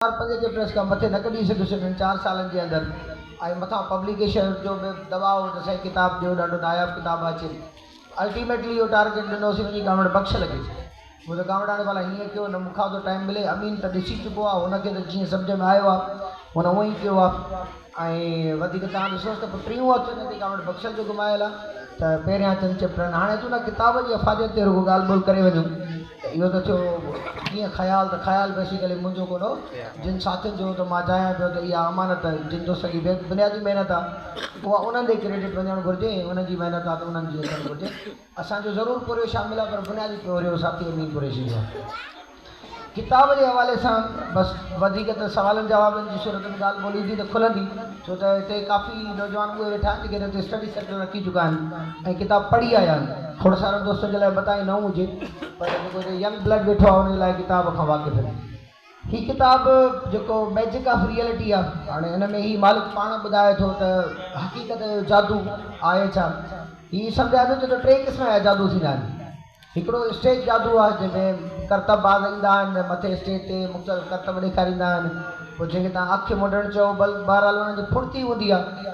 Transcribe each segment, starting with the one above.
4-5 chapters का मथे न कढी सघियुसि 4 सालनि जे अंदरि ऐं मथां पब्लिकेशन जो बि दबाव त साईं किताब ॾियो ॾाढो नायाब किताब अचे अल्टीमेटली इहो टारगेट ॾिनोसीं वञी गवर्नमेंट बख़्श लॻी मुंहिंजो गवर्नमेंट हाणे भला हीअं कयो न मूंखां त टाइम मिले अमीन त ॾिसी चुको आहे हुनखे त जीअं सम्झ में आयो आहे हुन उहो ई कयो आहे ऐं वधीक तव्हां ॾिसोसि त टियों हथु हिन ते गवर्नमेंट बख़्शल जो घुमायल आहे त पहिरियां 3 चैप्टर हाणे तूं न किताब जी अफ़ादियत ते रुॻो ॻाल्हि ॿोल करे वञूं इहो त थियो कीअं ख़्यालु त ख़्यालु बेसिकली मुंहिंजो कोन्हो जिन साथियुनि जो त मां चाहियां पियो त इहा अमानत जिन जो सॼी बुनियादी महिनत आहे उहा उन्हनि ॾे क्रेडिट वञणु घुरिजे उन्हनि जी महिनत आहे त उन्हनि जी अचणु घुरिजे असांजो ज़रूरु पूरो शामिलु आहे पर बुनियादी पूरो साथी अमीन कुरैशी आहे किताब जे हवाले सां बसि वधीक त सवालनि जवाबनि जी सूरत में ॻाल्हि ॿोली ईंदी त खुलंदी छो त हिते काफ़ी नौजवान उहे वेठा आहिनि जेके हिते स्टडी सेंटर रखी चुका आहिनि ऐं किताब पढ़ी आया आहिनि खोड़ सारनि दोस्तनि जे लाइ बताई न हुजे पर जेको यंग ब्लड वेठो आहे उन लाइ किताब खां वाक़िफ़ आहिनि हीअ किताब जेको मैजिक ऑफ रियलिटी आहे हाणे हिन में ही मालिक पाण ॿुधाए थो त हक़ीक़त जो जादू आहे छा हीअ सम्झाए थो त 3 क़िस्म जा जादू थींदा आहिनि हिकिड़ो स्टेज जादू आहे जंहिंमें करतब बाज़ ईंदा आहिनि मथे स्टेज ते मुख़्तलिफ़ करतब ॾेखारींदा आहिनि पोइ जंहिंखे तव्हां अखि मुंडण चओ बहरहाल हुननि जी फुर्ती हूंदी आहे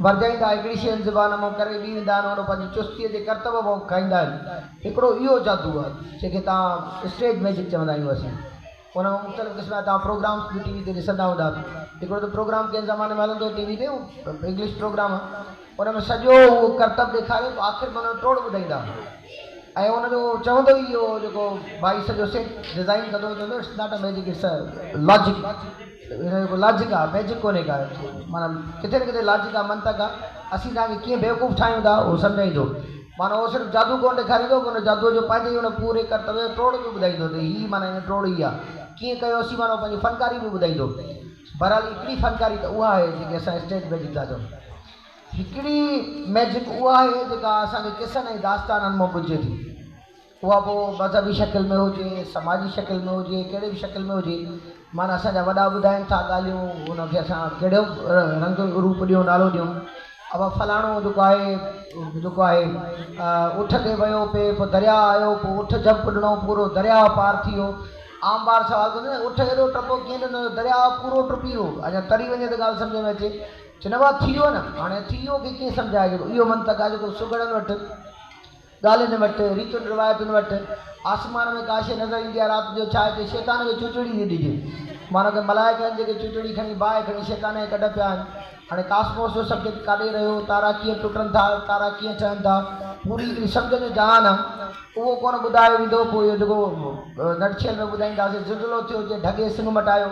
वरजाईंदा हिकिड़ी शइ ज़बान मां करे ॿी वेंदा आहिनि हुन पंहिंजी चुस्तीअ जे करतब मां खाईंदा आहिनि हिकिड़ो इहो जादू आहे जंहिंखे तव्हां स्टेज मैजिक चवंदा आहियूं असीं हुन में मुख़्तलिफ़ क़िस्म जा तव्हां प्रोग्राम्स बि टी वी ते ॾिसंदा हूंदा हिकिड़ो त प्रोग्राम कंहिं ज़माने में हलंदो टी वी ते इंग्लिश प्रोग्राम हुन में सॼो उहो करतब ॾेखारे आख़िर में हुन टोड़ ॿुधाईंदा ऐं हुनजो चवंदो ई इहो जेको भाई सॼो सेट डिज़ाइन कंदो चवंदो it's not a magic it's a logic हिन जो लॉजिक आहे मैजिक कोन्हे का माना किथे न किथे लॉजिक आहे मंतक आहे असीं तव्हांखे कीअं बेवकूफ़ ठाहियूं था उहो सम्झाईंदो माना उहो सिर्फ़ु जादू कोन ॾेखारींदो हुन जादूअ जो पंहिंजे ई हुन पूरे करतब जो टोड़ बि ॿुधाईंदो त हीअ माना हिन टोड़ ई आहे कीअं कयोसीं माना पंहिंजी फनकारी बि ॿुधाईंदो बहरहाल हिकिड़ी फनकारी त उहा आहे जेके असां स्टेज मैजिक था चऊं हिकिड़ी मैजिक उहा आहे जेका असांखे किसनि ऐं दास्ताननि मां पुॼे थी उहा पोइ मज़हबी शकिल में हुजे समाजी शकिल में हुजे कहिड़े बि शकिल में हुजे माना असांजा वॾा ॿुधाइनि था ॻाल्हियूं हुनखे असां कहिड़ो रंग रूप ॾियूं नालो ॾियूं अब फलाणो जेको आहे उठ ते वियो पे पोइ दरिया आयो पोइ उठ जंप ॾिनो पूरो दरिया पार थी वियो आम ॿार सवाल कंदो न उठ हेॾो टपो कीअं ॾिनो दरिया पूरो टुपी वियो अञा तरी वञे त ॻाल्हि सम्झ में अचे चवंदो आहे थी वियो न हाणे थी वियो की कीअं सम्झाइजे इहो मंतक आहे जेको सुगड़नि वटि ॻाल्हियुनि वटि रीतियुनि रिवायतुनि वटि आसमान में का शइ नज़र ईंदी आहे राति जो छा हिते शैतान खे चुचड़ी थी ॾिजे माना की मलाइका आहिनि जेके चुचड़ी खणी बाहि खणी शैतान खे कढ पिया आहिनि हाणे कास्मोस जो सब्जेक्ट काॾे रहियो तारा कीअं टुटनि था तारा कीअं ठहनि था पूरी हिकिड़ी सम्झ जो जहान आहे उहो कोन ॿुधायो वेंदो पोइ इहो जेको नटशेल में ॿुधाईंदासीं ज़ुल्ज़ुलो थियो हुजे ढगे सिंह मटायो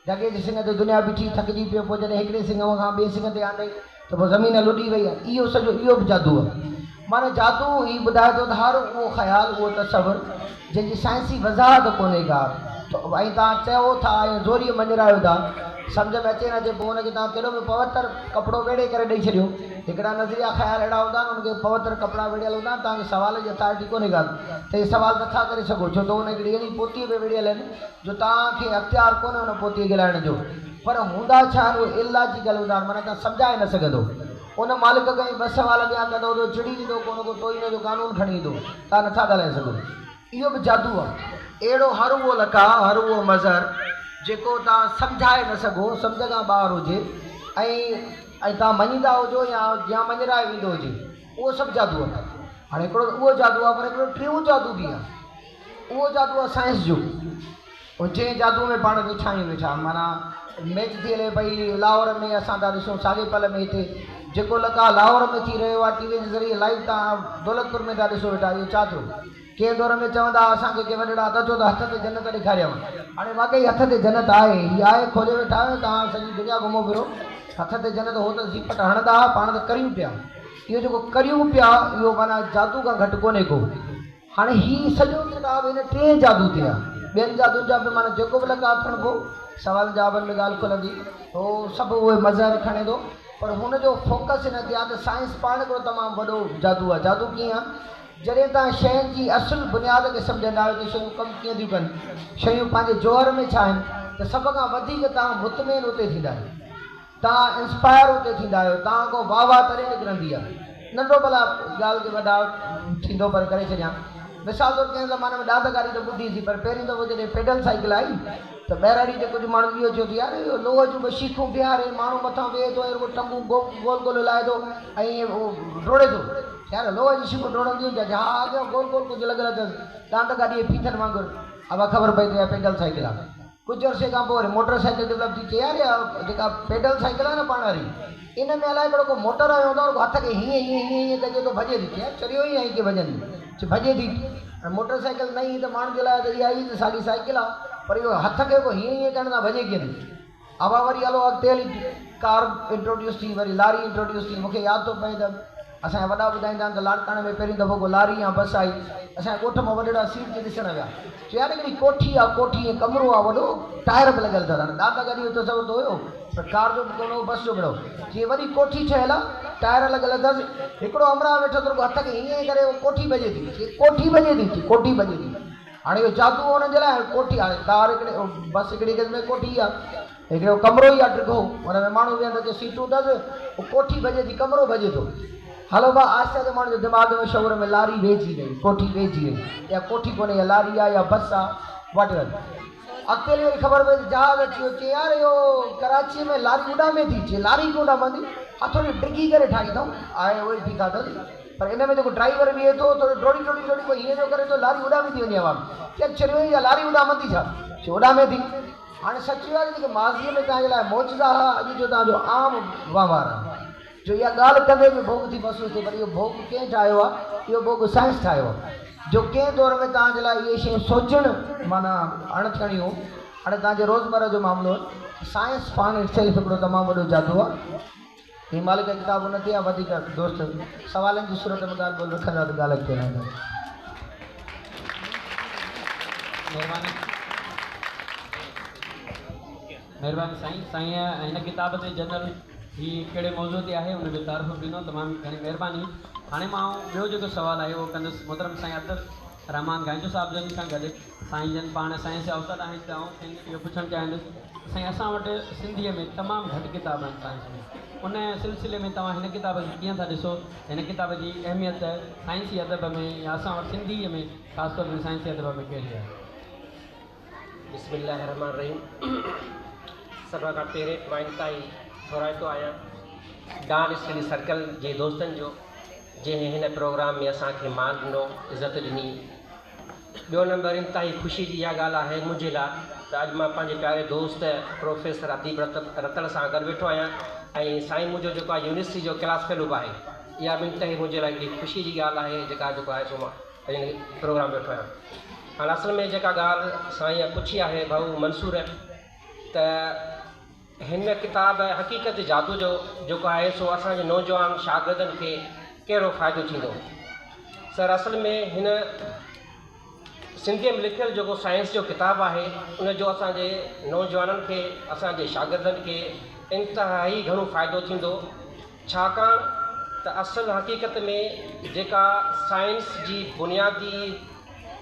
ढगे जे सिंह ते दुनिया बीठी थकिजी पियो पोइ जॾहिं हिकिड़े सिंह खां ॿिए सिंह ते आंदई त पोइ ज़मीन लुॾी वई आहे इहो सॼो इहो बि जादू आहे माना जादू ही ॿुधाए थो त हर उहो ख़्यालु उहो तसवुर जंहिंजी साइंसी वज़ाहत कोन्हे का ऐं तव्हां चयो था ऐं ज़ोरीअ मञरायो था सम्झ में अचे न अचे पोइ हुनखे तव्हां कहिड़ो बि पवित्र कपिड़ो वेड़े करे ॾेई छॾियो हिकिड़ा नज़रिया ख़्याल अहिड़ा हूंदा आहिनि हुनखे पवित्र कपिड़ा वेड़ियल हूंदा आहिनि तव्हांखे सवाल जी अथॉरिटी कोन्हे का त इहे सवाल नथा करे सघो छो त हुन हिकिड़ी अहिड़ी पोतीअ में वेड़ियल आहिनि जो तव्हांखे अख़्तियार कोन्हे हुन पोतीअ खे लाहिण जो पर हूंदा छा आहिनि उहे इलाजिकल हूंदा आहिनि माना तव्हां सम्झाए न सघंदो उन मालिक खां 2 सवाल ॿिया कंदो त चिड़ी ॾींदो कोन को टोईने जो कानून खणी ईंदो तव्हां नथा ॻाल्हाए सघो इहो बि जादू आहे अहिड़ो हर उहो लका हर उहो मज़हर जेको तव्हां सम्झाए न सघो सम्झ खां ॿाहिरि हुजे ऐं तव्हां मञींदा हुजो या मञराए वेंदो हुजे उहो सभु जादू आहे हाणे हिकिड़ो उहो जादू आहे पर हिकिड़ो टियों जादू बि आहे उहो जादू आहे साइंस जो जंहिं जादू में पाण वेठा आहियूं वेठा माना मैच थी हले भई लाहौर में असां था ॾिसूं साॻे पल में हिते जेको लका लाहौर में थी रहियो आहे टीवी जे ज़रिए लाइव तव्हां दौलतपुर में था ॾिसो वेठा इहो छा थियो कंहिं दौर में चवंदा असांखे के वॾड़ा त चओ त हथ ते जन्नत ॾेखारियव हाणे वाक़ई हथ ते जन्नत आहे हीअ आहे खोले वेठा आहियो तव्हां सॼी दुनिया घुमो फिरो हथ ते जन्नत हो त सीपट हणंदा पाण त करियूं पिया इहो जेको करियूं पिया इहो माना जादू खां घटि कोन्हे को हाणे हीअ सॼो किताब हिन 3 जादू ते आहे ॿियनि जादू जा बि माना जेको बि लका खणबो सवाल जवाबनि में ॻाल्हि खुलंदी उहो सभु उहे मज़हर खणे थो पर हुनजो फोकस हिन ते आहे त साइंस पाण हिकिड़ो तमामु वॾो जादू आहे जादू कीअं आहे जॾहिं तव्हां शयुनि जी असुलु बुनियाद खे सम्झंदा आहियो त शयूं कमु कीअं थियूं कनि शयूं पंहिंजे जोहर में छा आहिनि त सभ खां वधीक तव्हां मुतमइन उते थींदा आहियो तव्हां इंस्पायर उते थींदा आहियो तव्हां खां वाह तरे निकिरंदी आहे नंढो भला ॻाल्हि खे वॾा थींदो पर करे छॾियां मिसाल तौर कंहिं ज़माने में ॾाढ गाॾी त ॿुधी पर पहिरीं दफ़ो जॾहिं पेडल साइकिल आई त ॿाहिराड़ी जे कुझु माण्हू इहो चयो यार इहो लोह जूं शीखूं बीहारे माण्हू मथां वेहे थो ऐं टंगू गोल गोल लाहे थो ऐं डोड़े थो यार लोह जी शीखूं डोड़ंदियूं हा अॻियां गोल गोल कुझु लॻियल अथसि ॾांड गाॾीअ फीथनि वांगुरु अब ख़बर पई त पेडल साइकिल आहे कुझु अर्से खां पोइ वरी मोटर साइकिल डेवलप थी चए यार जेका पेडल साइकिल आहे न पाण वारी इन में अलाए हिकिड़ो को मोटर आयो हूंदो आहे हथ खे हीअं हीअं हीअं हीअं कजे थो भॼे थी चए चरियो ई आहे की भॼंदी भॼे थी मोटर साइकिल न ई त माण्हुनि जे लाइ त इहा ई साॻी साइकिल आहे पर इहो हथ खे को हीअं हीअं करण सां भॼे कीअं थी अब वरी हलो अॻिते हली कार इंट्रोड्यूस थी वरी लारी इंट्रोड्यूस थी मूंखे यादि थो पए त असांजा वॾा ॿुधाईंदा आहिनि त लाड़काणे में पहिरीं दफ़ो को लारी या बस आई असांजे ॻोठ में वॾेरा सीट ते ॾिसण विया चयो यार हिकिड़ी कोठी आहे कोठी ऐं कमिरो आहे वॾो टायर बि लॻियल अथव हाणे ॾाढा गाॾी जो तसवुरु त हुयो पर कार जो बि कोन हो बस जो बि न जीअं वॾी कोठी ठहियल आहे टायर लॻियल अथसि हिकिड़ो अमरा वेठो त हथ खे हीअं करे कोठी भॼे थी कोठी भॼे थी कोठी भॼे थी हाणे इहो जादू हुननि जे लाइ कोठी हाणे कार हिकिड़े बस हिकिड़ी क़िस्म में कोठी आहे हिकिड़ो कमिरो ई आहे टिघो हुन में माण्हू वेहनि त सीटूं अथसि कोठी भॼे थी कमिरो भॼे थो हलो भाउ आहिस्ते आहिस्ते माण्हू जे दिमाग़ में शौर में लारी वेझी वई कोठी वेझी वई या कोठी कोन्हे या लारी आहे या बस आहे वट अॻिते हली वरी ख़बर पई जहाज़ अची वियो चए यार इहो कराचीअ में लारी उॾामे थी चए लारी कोन उॾामंदी हा थोरी डिगी करे ठाही अथऊं आहे उहे ठीकु आहे अथसि पर इन में जेको ड्राइवर बीहे थो थोरो डोड़ी कोई हीअं जो करे थो लारी उॾामी थी वञे हवा में चए चरियो ई आहे लारी उॾामंदी छा चए उॾामे थी हाणे सची आहे जेके माज़ीअ में तव्हांजे लाइ मौजूदा हुआ अॼु जो तव्हांजो आम वहिंवार आहे जो इहा ॻाल्हि कंदे बि भोग थी महसूसु थिए पर इहो भोग कंहिं ठाहियो आहे इहो भोग साइंस ठाहियो आहे जो कंहिं दौर में तव्हांजे लाइ इहे शयूं सोचणु माना अणथणियूं हाणे तव्हांजे रोज़मर्रा जो मामिलो साइंस पाण सेल्फ हिकिड़ो तमामु वॾो जादू आहे हीअ मालिक किताब न थी आहे वधीक दोस्त सवालनि जी सूरत में ॻाल्हि ॿोल रखंदा त ॻाल्हि अॻिते हलंदा महिरबानी साईं साईं हिन किताब ते जनरल ही कहिड़े मौज़ूअ ते आहे हुन जो तारीफ़ ॾिनो तमामु घणी महिरबानी हाणे मां ॿियो जेको सुवालु आहे उहो कंदुसि मोहतरम साईं अब्दुल रहमान गांजो साहिब जन सां गॾु साईं जन पाण साइंस जा उस्ताद आहिनि त आउं इहो पुछणु चाहींदुसि साईं असां वटि सिंधीअ में तमामु घटि किताब आहिनि साइंस में उन सिलसिले में तव्हां हिन किताब खे कीअं था ॾिसो हिन किताब जी अहमियत साइंसी अदब में या असां वटि सिंधीअ में ख़ासि तौर ते साइंसी अदब में कहिड़ी आहे बिस्मिल्लाहिर रहमानिर रहीम सभा खां पहिरें पॉइंट ताईं थोराईंदो आहियां डांस स्टडी सर्कल जे दोस्तनि जो जंहिं हिन प्रोग्राम में असांखे मान ॾिनो इज़त ॾिनी ॿियो नंबर इंतिहाई ख़ुशी जी इहा ॻाल्हि आहे मुंहिंजे लाइ त अॼु मां पंहिंजे प्यारे दोस्त प्रोफेसर अदीब रतन सां गॾु वेठो आहियां ऐं साईं मुंहिंजो जेको आहे यूनिवर्सिटी जो क्लास फेलो बि आहे इहा बि इंतिहाई मुंहिंजे लाइ हिकिड़ी ख़ुशी जी ॻाल्हि आहे जेको आहे सो मां अॼु प्रोग्राम वेठो आहियां हाणे असल में जेका ॻाल्हि साईं पुछी आहे भाऊ मंसूर त हिन किताब हक़ीक़त जादू जो जेको आहे सो असांजे नौजवान शागिर्दनि खे कहिड़ो फ़ाइदो थींदो सर असल में हिन सिंधीअ में लिखियलु जेको साइंस जो किताबु आहे उनजो असांजे नौजवाननि खे असांजे शागिर्दनि खे इंतिहाई घणो फ़ाइदो थींदो छाकाणि त असल हक़ीक़त में जेका साइंस जी बुनियादी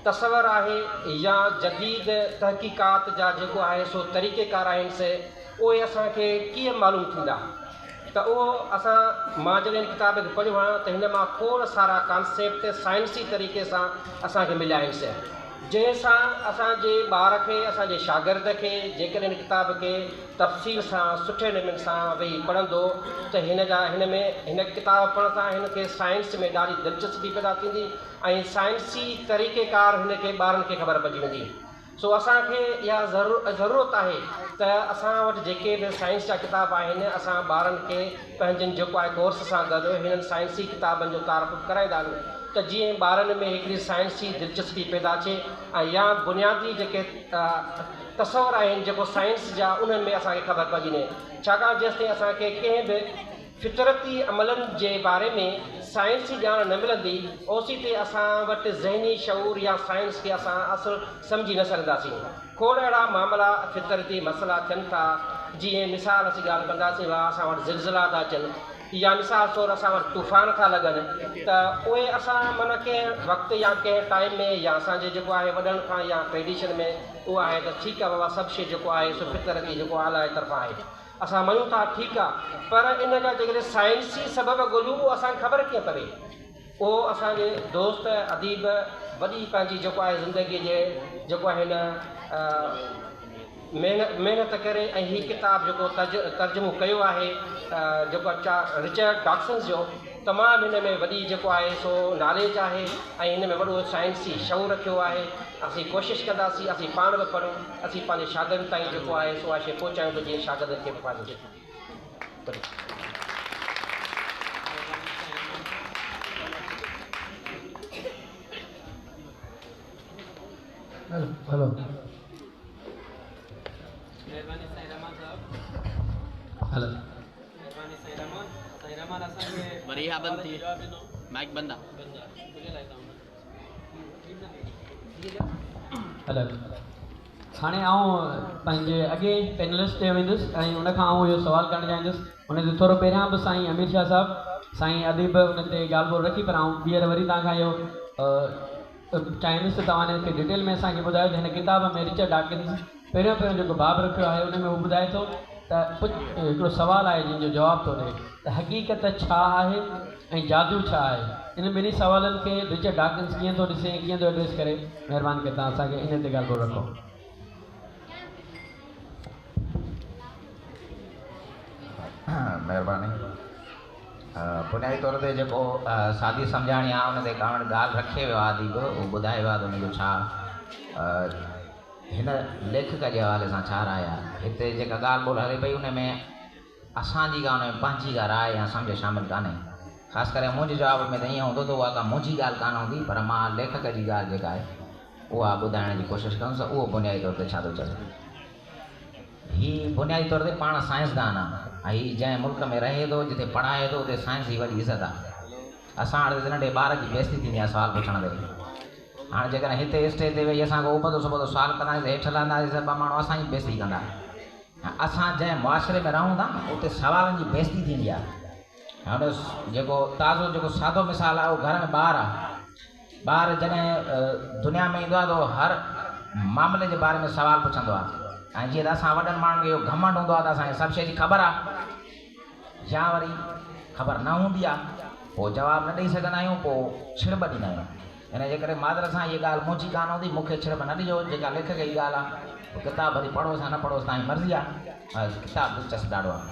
तसवर आहे या जदीद तहक़ीक़ात जा जेको आहे सो तरीक़ेकार आहिनि से उहे असांखे कीअं मालूम थींदा त उहो मां जॾहिं हिन किताब खे पढ़ियो आहियां त हिन मां खोड़ सारा कॉन्सेप्ट साइंसी तरीक़े सां असांखे मिलिया आहिनि से जंहिंसां असांजे ॿार खे असांजे शागिर्द खे जेकॾहिं हिन किताब खे तफ़सील सां सुठे नमूने सां वेही पढ़ंदो त हिन किताब पढ़ण सां हिन खे साइंस में ॾाढी दिलचस्पी पैदा थींदी ऐं साइंसी तरीक़ेकार हिन खे ॿारनि खे ख़बर पइजी वेंदी सो असांखे इहा ज़रूरत आहे त असां वटि जेके बि साइंस जा किताब आहिनि असां ॿारनि खे पंहिंजनि जेको आहे कोर्स सां गॾु हिननि साइंसी किताबनि जो तारफ़ कराईंदा आहियूं त जीअं ॿारनि में हिकिड़ी साइंस जी दिलचस्पी पैदा थिए ऐं या बुनियादी जेके तसवर आहिनि जेको साइंस जा उन्हनि में असांखे ख़बर पइजी वञे छाकाणि जेसिताईं असांखे कंहिं बि फितरती अमलनि जे बारे में साइंसी ॼाण न मिलंदी ओसी ते असां वटि ज़हनी शऊर या साइंस खे असां असुलु सम्झी न सघंदासीं खोड़ अहिड़ा मामला फितरती मसइला थियनि था जीअं मिसाल असीं ॻाल्हि कंदासीं असां वटि ज़िलज़िला था अचनि या मिसाल तौरु असां वटि तूफ़ान था लॻनि त उहे असां माना कंहिं वक़्तु या कंहिं टाइम में या असांजे जेको आहे वॾनि खां या ट्रेडिशन में उहो आहे त ठीकु आहे बाबा सभु शइ जेको आहे सो फितरती जेको आला जे तरफ़ां आहे असां मञूं था ठीकु आहे पर इन जा जेकॾहिं साइंसी सबब ॻोल्हियूं उहो असांखे ख़बर कीअं पवे उहो असांजे दोस्त अदीब वॾी पंहिंजी जेको आहे ज़िंदगीअ जे जेको आहे हिन महिनत करे ऐं हीअ किताबु जेको तर्जुमो कयो आहे जेको रिचर्ड डॉक्सन्स जो तमामु हिन में वॾी जेको आहे सो नॉलेज आहे ऐं हिन में वॾो साइंसी शऊं रखियो आहे। असीं कोशिशि कंदासीं असीं पाण बि पढ़ूं, असीं पंहिंजे शागिर्दनि ताईं जेको आहे सो आहे पहुचायूं त जीअं शागिर्दनि खे बि फ़ाइदो थिए। हेलो हेलो बढ़िया बंद थी माइक बंद हेलो हाणे आऊं पंहिंजे अॻे पैनलिस्ट ते वेंदुसि ऐं उनखां आऊं इहो सुवाल करणु चाहींदुसि। उन ते थोरो पहिरियां बि साईं अमीर शाह साहिबु साईं अदीब उन ते ॻाल्हि ॿोल रखी, पर आऊं ॿीहर वरी तव्हांखां इहो चाहींदुसि त तव्हां हिनखे डिटेल में असांखे ॿुधायो त हिन किताब में रिचर्ड डॉकिंस पहिरियों जेको बाब रखियो आहे उन में उहो ॿुधाए थो त हिकिड़ो सुवालु आहे जंहिंजो जवाबु थो ॾिए त हक़ीक़त छा आहे ऐं जादू छा आहे। इन ॿिन्ही सुवालनि खे रिचर्ड डॉकिंस कीअं थो ॾिसे, कीअं थो एड्रेस करे, महिरबानी करे तव्हां असांखे इन ते ॻाल्हि ॿोल रखो। महिरबानी। बुनियादी तौर ते जेको सादी सम्झाणी आहे उन ते ॻाल्हि रखे वियो आहे अदीब, उहो ॿुधाए वियो आहे त उनजो छा हिन लेखक जे हवाले सां छा राय आहे। हिते जेका ॻाल्हि ॿोल हले पई उन में असांजी का उन में पंहिंजी का राय या सम्झ शामिलु कान्हे। ख़ासि करे मुंहिंजे जवाब में त ईअं हूंदो त उहा का मुंहिंजी ॻाल्हि कान हूंदी, पर मां लेखक जी ॻाल्हि जेका आहे उहा ॿुधाइण जी कोशिशि कंदुसि। उहो बुनियादी तौर ते छा थो चवे, हीअ बुनियादी तौर ते पाण साइंसदान आहे ऐं जंहिं मुल्क में रहे थो जिते पढ़ाए थो उते साइंस जी वॾी इज़त आहे। असां हाणे नंढे ॿार जी बेइज़ती थींदी आहे सुवाल पुछण ते। हाणे जेकॾहिं हिते स्टेज ते वेही असां को उबतो सुबतो सुवाल कंदासीं त हेठि लहंदासीं सभु माण्हू असांजी बेइज़ती कंदा। असां जंहिं मुआशिरे में रहूं था उते सुवालनि जी बेइज़ती थींदी आहे। हाणे जेको ताज़ो जेको सादो मिसाल आहे उहो घर में ॿारु आहे। ॿारु जॾहिं दुनिया में ईंदो आहे त हर मामले जे बारे में सुवाल पुछंदो आहे ऐं जीअं त असां वॾनि माण्हुनि खे इहो घमंड हूंदो आहे त असांखे सभु शइ जी ख़बर आहे या वरी ख़बर न हूंदी आहे पोइ जवाबु न ॾेई सघंदा आहियूं, पोइ छिड़ब ॾींदा आहियूं। हिन जे करे मादर सां इहा ॻाल्हि मुंहिंजी कान हूंदी, मूंखे छिड़ब न ॾिजो। जेका लेखक जी ॻाल्हि आहे पोइ किताबु वरी पढ़ोसि या न पढ़ोसि तव्हांजी मर्ज़ी आहे। किताबु दिलचस्पु ॾाढो आहे।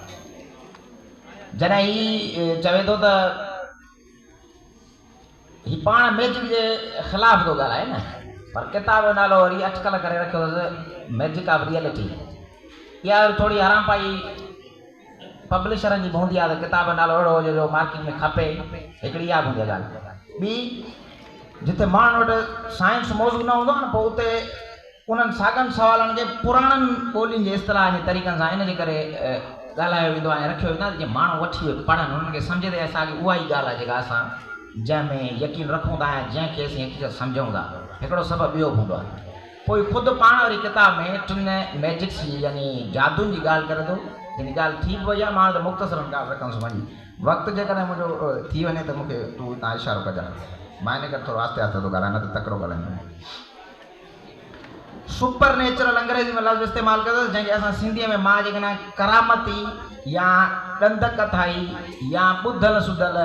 जॾहिं हीअ चवे थो त हीअ पाण मैजिक जे ख़िलाफ़ु थो ॻाल्हाए न, पर किताब जो नालो वरी अटकल करे रखियो अथसि मैजिक ऑफ रियलिटी। इहा थोरी हराम पाई पब्लिशरनि जी हूंदी आहे त किताब जो नालो अहिड़ो हुजे जो मार्केट में खपे, हिकिड़ी इहा हूंदी आहे ॻाल्हि। ॿी, जिते माण्हुनि वटि साइंस मौज़ू न हूंदो आहे न, पोइ उते उन्हनि साॻियनि सवालनि खे पुराणनि ॿोलियुनि जे इस्तिलाह जे तरीक़नि सां इन जे करे ॻाल्हायो वेंदो आहे ऐं रखियो वेंदो आहे जीअं माण्हू वठी पढ़नि, उन्हनि खे सम्झे त असांखे उहा ई ॻाल्हि आहे जेका असां जंहिंमें यकीन रखूं था ऐं जंहिंखे असीं हक़ीक़त सम्झूं था। हिकिड़ो सबबु ॿियो हूंदो आहे। पोइ ख़ुदि पाण वरी किताब में टिनि मैजिक्स जी यानी जादुनि जी ॻाल्हि करे थो। हिन ॻाल्हि थी वई आहे, मां त मुख़्तसरनि ॻाल्हि रखंदुसि वञी। वक़्तु जेकॾहिं मुंहिंजो थी वञे त मूंखे तूं तव्हां इशारो कजांइ, मां इन करे थोरो आहिस्ते आहिस्ते थो ॻाल्हायां, न त तकिड़ो ॻाल्हाईंदुमि। सुपर नेचुरल अंग्रेज़ी में लफ़्ज़ इस्तेमालु कंदुसि जंहिंखे असां सिंधीअ में मां जेकॾहिं करामती या ॾंद कथाई या ॿुधल सुधल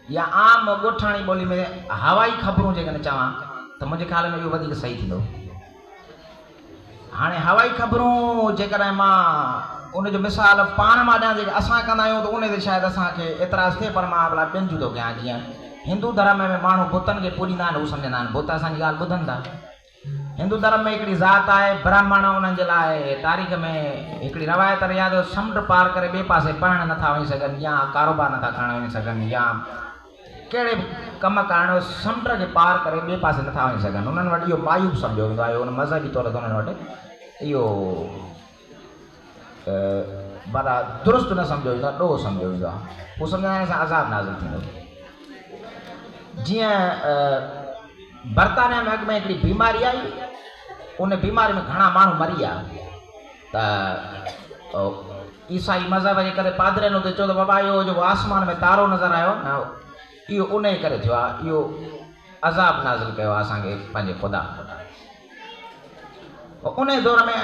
या आम ॻोठाणी ॿोली में हवाई ख़बरूं जेकॾहिं चवां त मुंहिंजे ख़्याल में इहो वधीक सही थींदो। हाणे हवाई ख़बरूं जेकॾहिं मां उनजो मिसाल पाण मां ॾियां जेके असां कंदा आहियूं त उन ते शायदि असांखे एतिराज़ु थिए, पर मां भला ॿियनि जूं थो कयां। जीअं हिंदू धर्म में माण्हू बुतनि खे पूॼींदा आहिनि, हू सम्झंदा आहिनि बुत असांजी ॻाल्हि ॿुधनि था। हिंदू धर्म में हिकिड़ी ज़ात आहे ब्राह्मण, उन्हनि जे लाइ तारीख़ में हिकिड़ी रवायत रही आहे त समुंड पार करे ॿिए पासे पढ़णु नथा वञी सघनि या कारोबार नथा करणु वञी सघनि या कहिड़े बि कमु करणु समुंड खे पार करे ॿिए पासे नथा वञी सघनि। उन्हनि वटि इहो मायूब सम्झो वेंदो आहे, उन मज़हबी तौर ते उन्हनि वटि इहो भला दुरुस्त न सम्झो वेंदो आहे, ॾोह सम्झो वेंदो आहे। हू सम्झंदा आहिनि असां अज़ाब नाज़िल थींदो। जीअं बर्तानिया में अॻु में हिकिड़ी बीमारी आई, उन बीमारी में घणा माण्हू मरी विया त ईसाई मज़हब जे करे पादरनि उते चयो त बाबा इहो जेको आसमान में तारो नज़र आयो न इहो उन जे करे थियो आहे, इहो अज़ाब नाज़िल कयो आहे असांखे पंहिंजे ख़ुदा। उन दौर में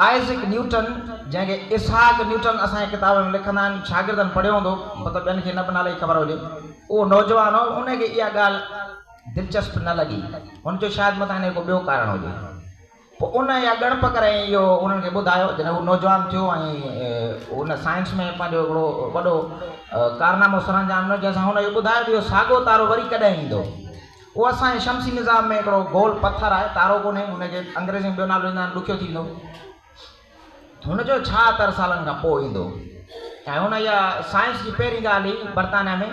आइज़ैक न्यूटन, जंहिंखे इसहाक न्यूटन असांजे किताब में लिखंदा आहिनि, शागिर्दनि पढ़ियो हूंदो, मतिलबु ॿियनि खे न बि नाले जी ख़बर हुजे, उहो नौजवान हो। उनखे इहा ॻाल्हि दिलचस्प न लॻी हुनजो शायदि मथां हिन को ॿियो कारण हुजे पोइ उन या ॻणप करे इहो उन्हनि खे ॿुधायो जॾहिं उहो नौजवान थियो ऐं उन साइंस में पंहिंजो हिकिड़ो वॾो कारनामो सरंजाम ॾिनो जंहिंसां हुन इहो ॿुधायो त इहो साॻियो तारो वरी कॾहिं ईंदो उहो असांजे शमसी निज़ाम में हिकिड़ो गोल पथर आहे तारो कोन्हे हुनखे अंग्रेज़ी में ॿियो नालो ॾींदा आहिनि ॾुखियो थींदो हुनजो 76 सालनि खां पोइ ईंदो ऐं हुन इहा साइंस जी पहिरीं ॻाल्हि हुई बर्तानिया में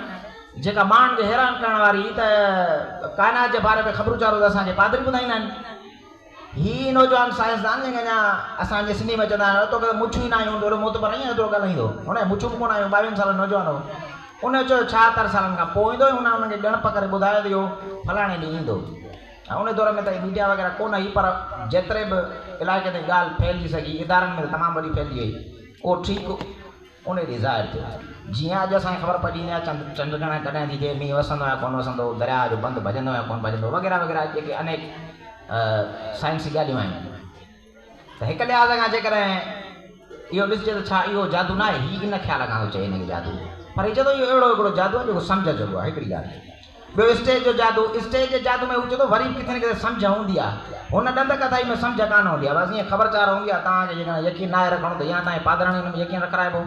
जेका माण्हुनि खे हैरान करण वारी त काइनात जे बारे में ख़बरूं चारो त असांजे पादरी ॿुधाईंदा आहिनि हीअ नौजवान साइंसदान जंहिंखे अञा असांजे सिंधी में चवंदा आहिनि तो मुछूं ई न आहियूं एॾो मोतबर आहियूं एतिरो ॻाल्हाईंदो हुन मुछूं बि कोन आहियूं 22 साल नौजवान हो उन चयो 76 सालनि खां पोइ ईंदो हुन हुनखे ॻणप करे ॿुधायो त इहो फलाणे ॾींहुं ईंदो ऐं उन दौर में त मीडिया वग़ैरह कोन हुई पर जेतिरे बि इलाइक़े ते ॻाल्हि फैलिजी सघी इदारनि में तमामु वॾी फैलिजी वई उहो ठीकु उन ॾींहुं ज़ाहिर थियो जीअं अॼु असांखे ख़बर पइजी आहे चंड कॾहिं थी थिए मींहुं वसंदो आहे कोन वसंदो दरिया जो बंदि भॼंदो आहे कोन भॼंदो वग़ैरह वग़ैरह जेके अनेक साइंसी ॻाल्हियूं आहिनि त हिकु लिहाज़ खां जेकॾहिं इहो ॾिसजे त छा इहो जादू न आहे हीअ इन ख़्याल खां थो चए हिनखे जादू पर हीअ चए थो इहो अहिड़ो हिकिड़ो जादू आहे जेको सम्झ जो आहे हिकिड़ी ॻाल्हि ॿियो स्टेज जो जादू स्टेज जे जादू में हू चए थो वरी किथे न किथे सम्झ हूंदी आहे हुन ॾंद कथाई में सम्झ कान हूंदी आहे बसि ईअं ख़बरचार हूंदी आहे तव्हांखे जेकॾहिं यकीन न आहे रखणो त या तव्हांजे पादराणी में यकीन रखाइबो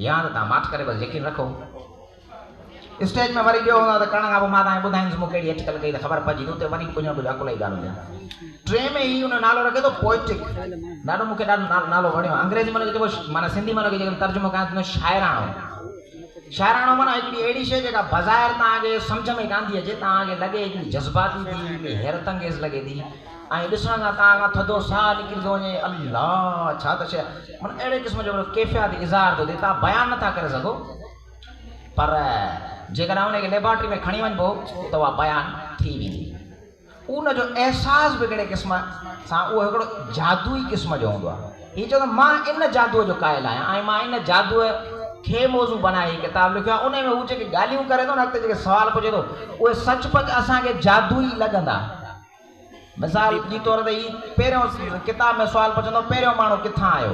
या त तव्हां माठ करे बसि यकीन रखो स्टेज में वरी ॿियो हूंदो आहे त करण खां पोइ मां तव्हांखे ॿुधाईंदुसि मूंखे कहिड़ी अटकल कई त ख़बर पइजी उते वरी कुझु न कुझु अकुल ई ॻाल्हि हूंदी टे में ई हुन नालो रखे थो पोइटिक ॾाढो मूंखे ॾाढो नालो वणियो अंग्रेज़ी में जेको माना सिंधी में जेको तर्जुमो कयां थो शाइराणो माना हिकिड़ी अहिड़ी शइ जेका बज़ाहिर तव्हांखे सम्झ में कान थी अचे तव्हांखे लॻे हिकिड़ी जज़्बाती थी हैरत अंगेज़ लॻे थी ऐं ॾिसण सां तव्हां खां थधो साह निकिरी थो वञे अल्लाह छा त शइ माना अहिड़े क़िस्म जो कैफ़ियत इज़हार थो थिए तव्हां बयानु नथा करे सघो पर जेकॾहिं हुनखे लेबॉरेटरी में खणी वञिबो त उहा बयानु थी वेंदी उन जो अहसास बि कहिड़े क़िस्म सां उहो हिकिड़ो जादुई क़िस्म जो हूंदो आहे हीअ चवंदो मां इन जादूअ जो क़ाइल आहियां ऐं मां इन जादूअ खे मौज़ू बनाए किताब लिखियो आहे उन में हू जेके ॻाल्हियूं करे थो न अॻिते जेके सुवाल पुछे थो उहे सचपच असांखे जादुई लॻंदा मिसाल जी तौर ते ही पहिरियों किताब में सुवाल पुछंदो पहिरियों माण्हू किथां आयो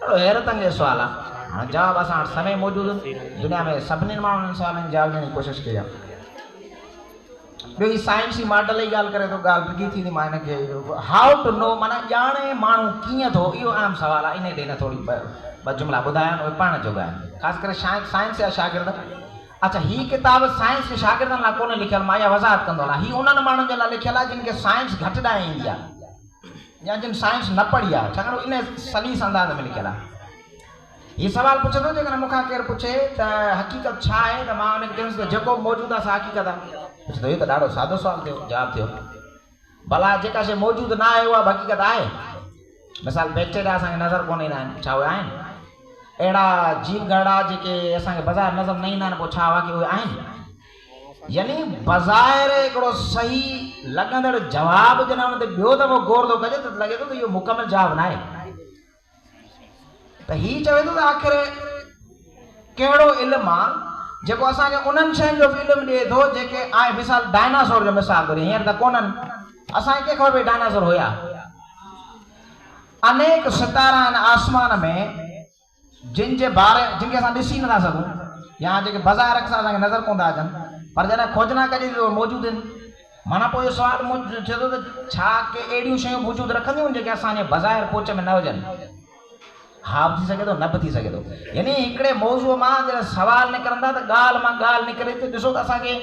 ॾाढो हैरत अंगेज़ सुवाल आहे हाणे जवाबु असां वटि समय मौजूदु दुनिया में सभिनी माण्हुनि सुवालनि जी जवाब ॾियण जी कोशिशि कई आहे ॿियो ही साइंसी मॉडल जी ॻाल्हि करे थो ॻाल्हि डिघी थींदी मां हिनखे हाउ टू नो माना ॼाणे माण्हू कीअं थो इहो आम सुवालु आहे इन ते हिन थोरी ॿ जुमिला ॿुधाया उहे पढ़ण जोॻा आहिनि ख़ासि करे साइंस जा शागिर्द अच्छा हीअ किताब साइंस जे शागिर्दनि लाइ कोन्हे लिखियलु मां इहा वज़ाहत कंदो आहियां हीअ उन्हनि माण्हुनि जे लाइ लिखियलु आहे जिन खे साइंस घटि ॾांहुं ईंदी आहे या जिन साइंस न पढ़ी आहे छाकाणि इन सलीस अंदाज़ में लिखियलु आहे हीअ सुवालु पुछंदो जेकॾहिं मूंखां केरु पुछे त हक़ीक़त छा आहे त मां हुनखे चवंदुसि त जेको मौजूदु आहे सा हक़ीक़त आहे पुछंदो इहो त ॾाढो सादो सुवालु थियो जवाबु थियो भला जेका शइ मौजूदु न आहे उहा हक़ीक़त आहे मिसाल बैक्टीरिया असांखे नज़र कोन ईंदा आहिनि छा उहे आहिनि अहिड़ा जीव घड़ा जेके असांखे बज़ारि नज़र न ईंदा आहिनि पोइ छा वाक़ई उहे आहिनि यानी बज़ाहिर हिकिड़ो सही लॻंदड़ जवाबु जॾहिं हुन ते ॿियो दफ़ो गौर थो कजे त लॻे थो त इहो मुकमल जवाबु न आहे त हीअ चवे थो त आख़िर कहिड़ो इल्मु आहे जेको असांखे उन्हनि शयुनि जो बि इल्मु ॾिए थो जेके आहे मिसाल डायनासोर जो मिसाल थो ॾिए हींअर त कोन्हनि असांखे कीअं ख़बर पई डायनासोर हुया अनेक सितारा आहिनि आसमान में जिनके असां ॾिसी नथा सघूं या जेके बज़ार सां असांखे नज़र कोन था अचनि पर जॾहिं खोजना कजे त मौजूदु आहिनि माना पोइ इहो सुवालु थिए थो त छा के अहिड़ियूं शयूं वजूदु रखंदियूं आहिनि जेके असांजे बज़ाहिर पोच में न हुजनि हा बि थी सघे थो न बि थी सघे थो यानी हिकिड़े मौज़ूअ मां जॾहिं सवाल निकिरंदा त ॻाल्हि मां ॻाल्हि निकिरे थी ॾिसो त असांखे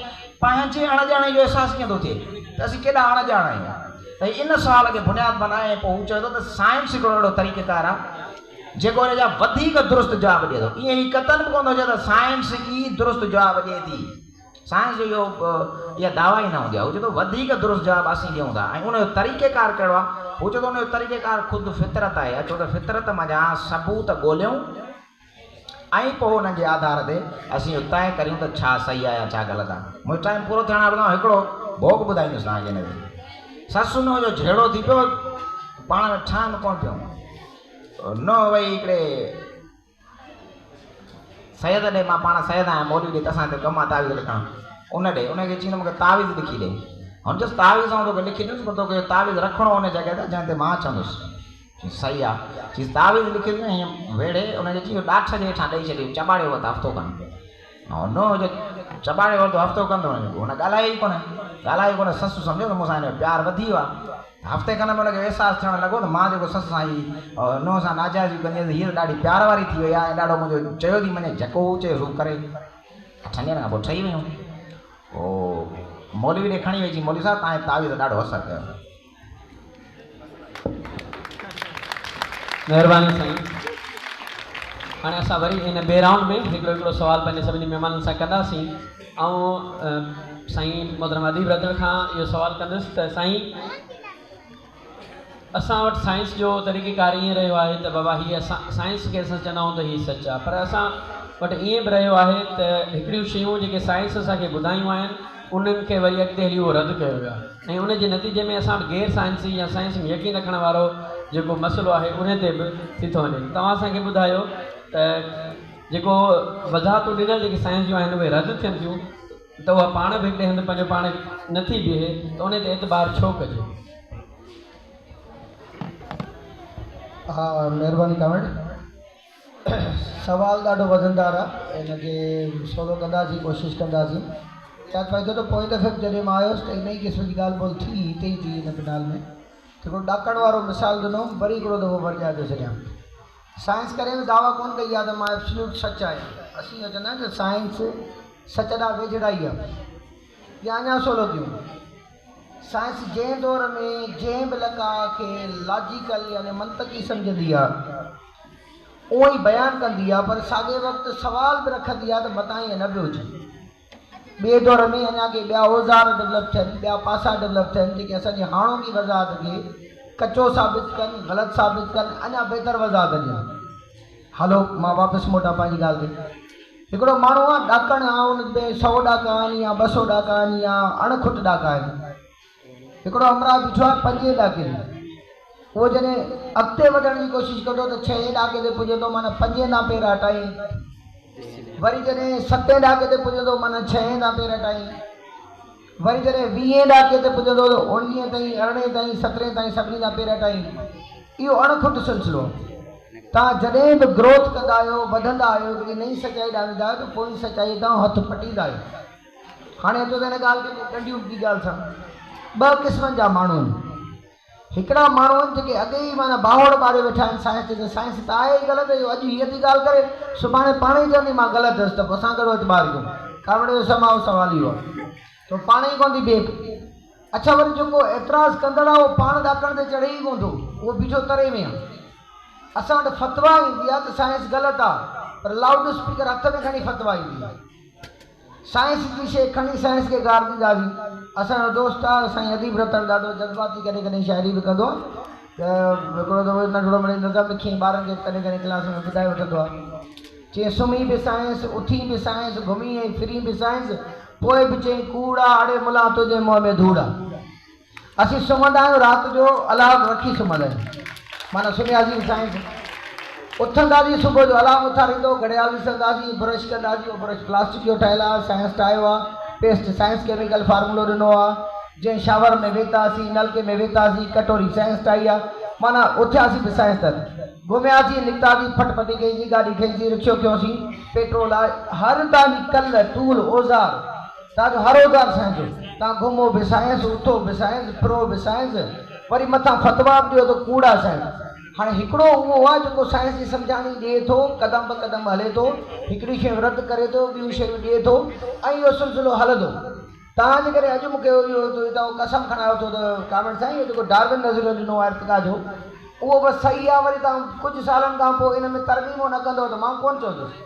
पंहिंजे अणॼाणे जो अहसासु कीअं थो थिए त असीं केॾा अणॼाण आहियूं त इन सुवाल खे बुनियादु बनाए पोइ हू चवे थो त साइंस हिकिड़ो अहिड़ो तरीक़ेकार आहे जेको हिन जा वधीक दुरुस्त जवाबु ॾिए थो ईअं ई कतन बि कोन थो चए त साइंस ई दुरुस्त जवाबु ॾिए थी साइंस जो इहो इहा दावा ई न हूंदी आहे हू चए थो वधीक दुरुस्त जवाबु असीं ॾियूं था ऐं उनजो तरीक़ेकार कहिड़ो आहे हू चए थो उनजो तरीक़ेकार ख़ुदि फितरत आहे छो त फितरत मां जा सबूत ॻोल्हियूं ऐं पोइ हुननि जे आधार ते असीं तय करियूं त छा सही आहे या छा ग़लति आहे मुंहिंजो टाइम पूरो थियण वारो हिकिड़ो भोग ॿुधाईंदुसि तव्हांखे हिन ते ससु नुंहुं जो झेड़ो थी पियो पाण में ठहनि कोन पियो न वई हिकिड़े सैद ॾे मां पाण सैद आहियां मौलवी ॾे असां हिते कमु आहे तावीज़ लिखणु उन ॾे उनखे चईंदो मूंखे तावीज़ लिखी ॾे हुन चयोसि तावीज़ ऐं तोखे लिखी ॾियुसि पर तोखे तावीज़ रखिणो हुन जॻह ते जंहिं ते मां चवंदुसि सही आहे चीज़ तावीज़ लिखी ॾिनो हीअं वेड़े उनखे चई ॾाठ जे हेठां ॾेई छॾियो चॿाड़ियो वरितो हफ़्तो खनि ऐं न हुजे चॿाड़ियो वरितो हफ़्तो खनि हुन ॻाल्हाए ई कोन्हे ॻाल्हायो कोन ससु सम्झो त मूंसां हिन जो प्यारु वधी वियो आहे। हफ़्ते खनि में हुनखे अहसासु थियणु लॻो त मां जेको ससु सां ई नुंहं सां नाजाइज़ी कंदी हुअसि हीअ ॾाढी प्यार वारी थी वई आहे ऐं ॾाढो मुंहिंजो चयो थी मञे जेको चयो हू करे। 8 ॾींहंनि खां पोइ ठही वियूं। पोइ मौलवी ॾे खणी वेची मौलवी साहिबु तव्हांजे तावीज़ ॾाढो असरु कयो। महिरबानी साईं। हाणे असां वरी हिन ॿिए राउंड में हिकिड़ो सुवाल पंहिंजे सभिनी महिमाननि सां कंदासीं ऐं साईं मोहतरम अदीब रदड़ खां इहो सुवालु कंदुसि त साईं असां वटि साइंस जो तरीक़ेकार ईअं रहियो आहे त बाबा हीअ असां साइंस खे असां चवंदा आहियूं त हीअ सच आहे, पर असां वटि ईअं बि रहियो आहे त हिकिड़ियूं शयूं जेके साइंस असांखे ॿुधायूं आहिनि उन्हनि खे वरी अॻिते हली उहो रद्द कयो वियो आहे ऐं उनजे नतीजे में असां वटि गैर साइंसी या साइंस में यकीन रखण वारो जेको मसइलो आहे उन ते बि थी थो वञे। तव्हां असांखे ॿुधायो त जेको वज़ाहतूं ॾिनल जेके साइंस जूं आहिनि उहे रद्द थियनि थियूं त उहा पाण बि हिकिड़े हंधि पंहिंजो पाण नथी बीहे त उन ते एतबार छो कजे? हा महिरबानी कमेंट। सवाल ॾाढो वज़नदार आहे, हिनखे सवलो कंदासीं, कोशिशि कंदासीं। छा फ़ाइदो त पोइ दफ़े जॾहिं मां आयुसि त इन ई क़िस्म जी ॻाल्हि ॿोल थी हिते ई थी हिन पिनाल में। हिकिड़ो ॾाकण वारो मिसाल ॾिनो, वरी हिकिड़ो दफ़ो वरजाए थो छॾियां। साइंस करे बि दावा कोन कई आहे त मां एब्सोल्यूट सच आहियां। असीं इहो चवंदा आहियूं त साइंस सच ॾांहुं वेझड़ाई आहे या अञा सवलो थियूं। साइंस जंहिं दौर में जंहिं बि लका खे लॉजिकल यानी मंतकी सम्झंदी आहे उहो ई बयानु कंदी आहे, पर साॻे वक़्तु सवाल बि रखंदी आहे त मतां ईअं न पियो हुजे। ॿिए दौर में अञा के ॿिया औज़ार डेवलप थियनि, ॿिया पासा डेवलप थियनि जेके असांजी हाणोकी वज़ाहत खे कचो साबित कनि, ग़लति साबित कनि, अञा बहितर वज़ाहत ॾियनि। हलो मां वापसि मोटां पंहिंजी ॻाल्हि ते। हिकिड़ो माण्हू आहे ॾाकण आहे, उन में 100 ॾाका आहिनि या 200 ॾाका आहिनि या अणखुट ॾाका आहिनि। हिकिड़ो अमरा बीठो आहे 5 ॾाके में, उहो जॾहिं अॻिते वधण जी कोशिशि कंदो त 6 ॾाके ते पुॼंदो, माना 5 ना पेर हटाई। वरी जॾहिं 7 ॾाके ते पुॼंदो माना 6 ना पेर हटाई। वरी जॾहिं 20 ॾाके ते पुॼंदो त 19 ताईं, 18 ताईं, 17 ताईं सभिनी जा पेर हटाई। इहो अणखुट सिलसिलो। तव्हां जॾहिं बि ग्रोथ कंदा आहियो, वधंदा आहियो, हिकिड़ी नई सचाई ॾांहुं वेंदा आहियो त पोइ सचाई तां हथु पटींदा आहियो। हाणे अचो त हिन ॻाल्हि खे ॾंडियूं की ॻाल्हि सां 2 क़िस्मनि जा माण्हू आहिनि। हिकिड़ा माण्हू आहिनि जेके अॻे ई माना बाहोड़ ॿारे वेठा आहिनि साइंस ते, साइंस त आहे ई ग़लति, अॼु हीअ थी ॻाल्हि करे सुभाणे पाण ई चवंदी मां ग़लति हुअसि त पोइ असां कहिड़ो एतबार कयूं। कावड़े जो समाओ सवाल इहो आहे त पाण ई कोन थी बीहे। अच्छा वरी जेको एतिराज़ कंदड़ आहे उहो पाण ॾाकण ते चढ़े ई कोन थो, उहो बीठो तरे में आहे। असां वटि फतवा ईंदी आहे त साइंस ग़लति आहे, पर लाउड स्पीकर हथ में खणी फतवा ईंदी आहे। साइंस जी शइ खणी साइंस खे गार ॾींदासीं। असांजो दोस्त आहे साईं अदीब रतन, ॾाढो जज़्बाती कॾहिं कॾहिं शाइरी बि कंदो आहे त हिकिड़ो दफ़ो नंढिड़ो मिड़ई नज़म लिखी ॿारनि खे कॾहिं कॾहिं क्लास में ॿुधाए वठंदो आहे। चई सुम्ही बि साइंस, उथी बि साइंस, घुमी ऐं फिरी बि साइंस, पोइ बि चई कूड़ा आड़े मुला तुंहिंजे मुंहं में धूड़ा। असीं सुम्हंदा आहियूं राति जो अलार्म रखी सुम्हंदा आहियूं, माना सुम्हियासीं साइंस। उथंदासीं सुबुह जो अलार्म उथारींदो, घड़ियाल ॾिसंदासीं, ब्रश कंदासीं, उहो ब्रश प्लास्टिक जो ठहियलु आहे, साइंस ठाहियो आहे। पेस्ट साइंस केमिकल फार्मूलो ॾिनो आहे। जंहिं शावर में वेतासीं, नलके में वेतासीं, कटोरी साइंस ठाही आहे, माना उथियासीं बि साइंस तर। घुमियासीं, निकितासीं, फटफटी कईसीं, गाॾी खईंसीं, रिक्शो कयोसीं, पेट्रोल आहे, हर तव्हांजी कल टूल औज़ार, तव्हांजो हर औज़ार साइंस जो। तव्हां घुमो बि साइंस, उथो बि साइंस, फिरो बि साइंस, वरी मथां फतवा बि ॾियो त कूड़ा साइंस। हाणे हिकिड़ो उहो आहे जेको साइंस जी सम्झाणी ॾिए थो, क़दम ब क़दम हले थो, हिकिड़ी शइ रद्द करे थो, ॿियूं शयूं ॾिए थो, ऐं इहो सिलसिलो हलंदो। तव्हांजे करे अॼु मूंखे इहो कसम खणायो थो त कामेंट साईं इहो जेको डार्विन नज़रियो ॾिनो आहे इर्तिक़ा जो, उहो बसि सही आहे। वरी तव्हां कुझु सालनि खां पोइ इन में तरमीमो न कंदो त मां कोन चवंदुसि,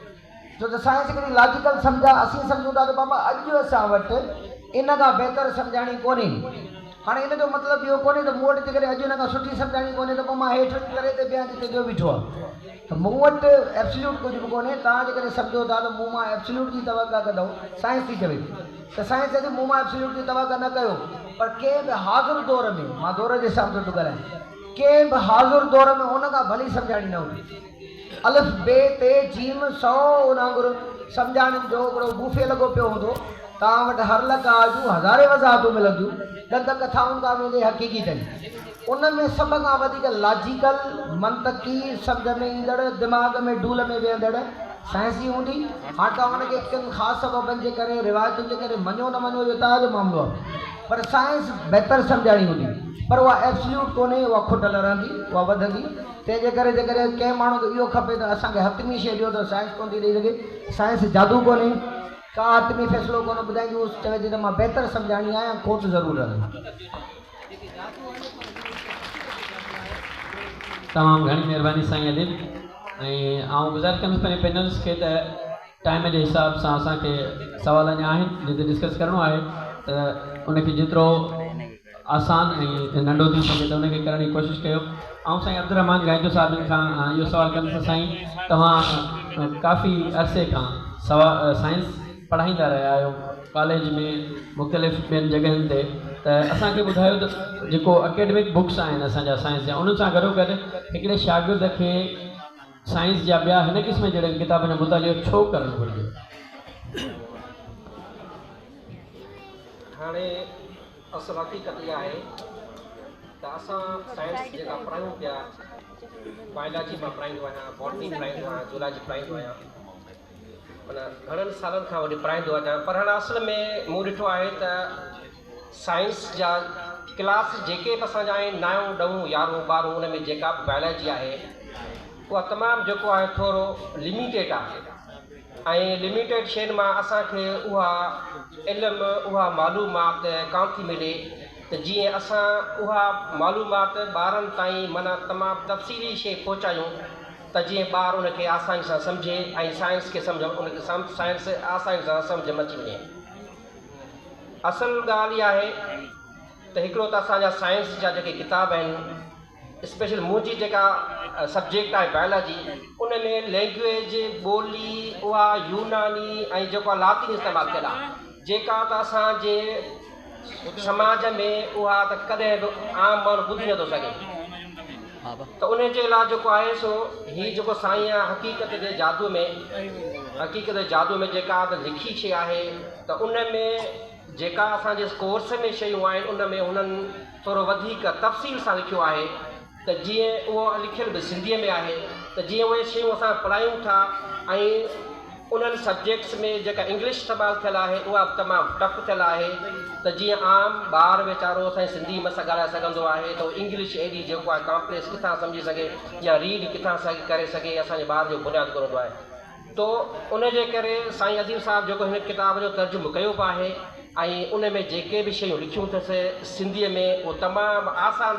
छो त साइंस हिकिड़ी लॉजिकल सम्झा। असीं सम्झूं था त बाबा अॼु असां वटि इन खां बहितर सम्झाणी कोन्हे। हाणे इन जो मतिलबु इहो कोन्हे त मूं वटि जेकॾहिं अॼु हिन खां सुठी सम्झाणी कोन्हे त पोइ मां हेठि करे ते ॿिया जिते ॿियो बीठो आहे। त मूं वटि एब्सोल्यूट कुझु बि कोन्हे। तव्हां जेकॾहिं सम्झो था त मूं मां एब्सोल्यूट जी तवक़ा कंदव, साइंस थी चवे त साइंस अॼु मूं मां एब्सोल्यूट जी तवक़ा न कयो, पर कंहिं बि हाज़ुर दौर में, मां दौर जे हिसाब सां थो ॻाल्हायां, कंहिं बि हाज़ुर दौर में उन खां भली सम्झाणी न हुई। अलिफ बे ते जीम 100 उनांगुर सम्झाणियुनि जो हिकिड़ो बूफे लॻो पियो हूंदो। तव्हां वटि हर लका जूं हज़ारे वज़ाहतूं मिलंदियूं, ॾंद कथाउनि खां वेंदे हक़ीक़ी ताईं। उन में सभ खां वधीक लॉजिकल, मंतकी, सम्झ में ईंदड़, दिमाग़ में डूल में वेंदड़ साइंस ई हूंदी। हाणे तव्हां हुनखे कंहिं ख़ासि सबबनि जे करे, रिवायतुनि जे करे मञो न मञो, इहो तव्हांजो मामिलो आहे। पर साइंस बहितर सम्झाइणी हूंदी पर उहा एब्सल्यूट कोन्हे, उहा खुटल रहंदी, उहा वधंदी। तंहिंजे करे जेकॾहिं कंहिं माण्हू खे इहो खपे त असांखे हतमी शइ ॾियो त साइंस कोन थी ॾेई सघे। साइंस जादू कोन्हे, का हतमी फ़ैसिलो कोन ॿुधाईंदी, उहो चवे थी त मां बहितर सम्झाइणी आहियां, खोट ज़रूरु रहंदी। तमामु घणी महिरबानी साईं अदिल। ऐं आउं गुज़ारिश कंदुसि पंहिंजे पैनल्स खे त टाइम जे हिसाब सां असांखे सवाल अञा आहिनि जिते डिस्कस करिणो आहे त उनखे जेतिरो आसान ऐं नंढो थी सघे त उनखे करण जी कोशिशि कयो। ऐं साईं अब्दुर्रहमान गाइजो साहिबनि खां इहो सवालु कंदुसि, साईं तव्हां काफ़ी अरसे खां साइंस पढ़ाईंदा रहिया आहियो कॉलेज में मुख़्तलिफ़ ॿियनि जॻहियुनि ते, त असांखे ॿुधायो त जेको अकेडमिक बुक्स आहिनि असांजा साइंस जा, उन सां गॾो गॾु हिकिड़े शागिर्द खे साइंस जा ॿिया हिन क़िस्म जहिड़े किताबनि जो मुतालियो छो करणु घुरिजे? हाणे असल हक़ीक़त इहा आहे त असां साइंस जेका पढ़ायूं पिया, बायोलॉजी मां पढ़ाईंदो आहियां, बॉटनी पढ़ाईंदो आहियां, जूलॉजी पढ़ाईंदो आहियां, माना घणनि सालनि खां वठी पढ़ाईंदो आहियां। पर हाणे असल में मूं ॾिठो आहे त साइंस जा क्लास जेके बि असांजा आहिनि 9, 10, 11, 12 उन में जेका बि बायोलॉजी आहे उहा तमामु जेको आहे थोरो लिमिटेड आहे। ऐं लिमिटेड शयुनि मां असांखे उहा इल्मु, उहा मालूमात कान थी मिले त जीअं असां उहा मालूमात ॿारनि ताईं माना तमामु तफ़सीली शइ पहुचायूं त जीअं ॿार उनखे आसानी सां सम्झे ऐं साइंस खे सम्झ, उनखे साइंस आसानी सां सम्झ में अची वञे। असल ॻाल्हि इहा आहे त हिकिड़ो त असांजा साइंस जा जेके किताब आहिनि, स्पेशल मुंहिंजी जेका सब्जेक्ट आहे बायोलॉजी, उन में लैंग्वेज ॿोली उहा यूनानी ऐं जेको आहे लातीन इस्तेमालु कयल आहे, जेका त असांजे समाज में उहा त कॾहिं बि आम माण्हू ॿुधी नथो सघे। त उन जे लाइ जेको आहे सो हीअ जेको साईं आहे हक़ीक़त जे जादू में जेका त लिखी शइ आहे त उन में जेका असांजे कोर्स में शयूं आहिनि उन में हुननि थोरो वधीक तफ़सील सां लिखियो आहे त जीअं उहो लिखियलु बि सिंधीअ में आहे त जीअं उहे शयूं असां पढ़ायूं था ऐं उन्हनि सब्जेक्ट्स में जेका इंग्लिश इस्तेमालु थियल आहे उहा तमामु टफ थियल आहे त जीअं आम ॿार वीचारो असांजी सिंधी में सां ॻाल्हाए सघंदो आहे त इंग्लिश एॾी जेको आहे कॉम्प्लेक्स किथां सम्झी सघे या रीड किथां करे सघे, असांजे ॿार जो बुनियादु कोन्हंदो आहे। तो उन जे करे साईं अदील साहिबु जेको हिन किताब जो तर्जुमो कयो बि आहे ऐं उन में जेके बि शयूं लिखियूं अथसि सिंधीअ में उहे तमामु आसान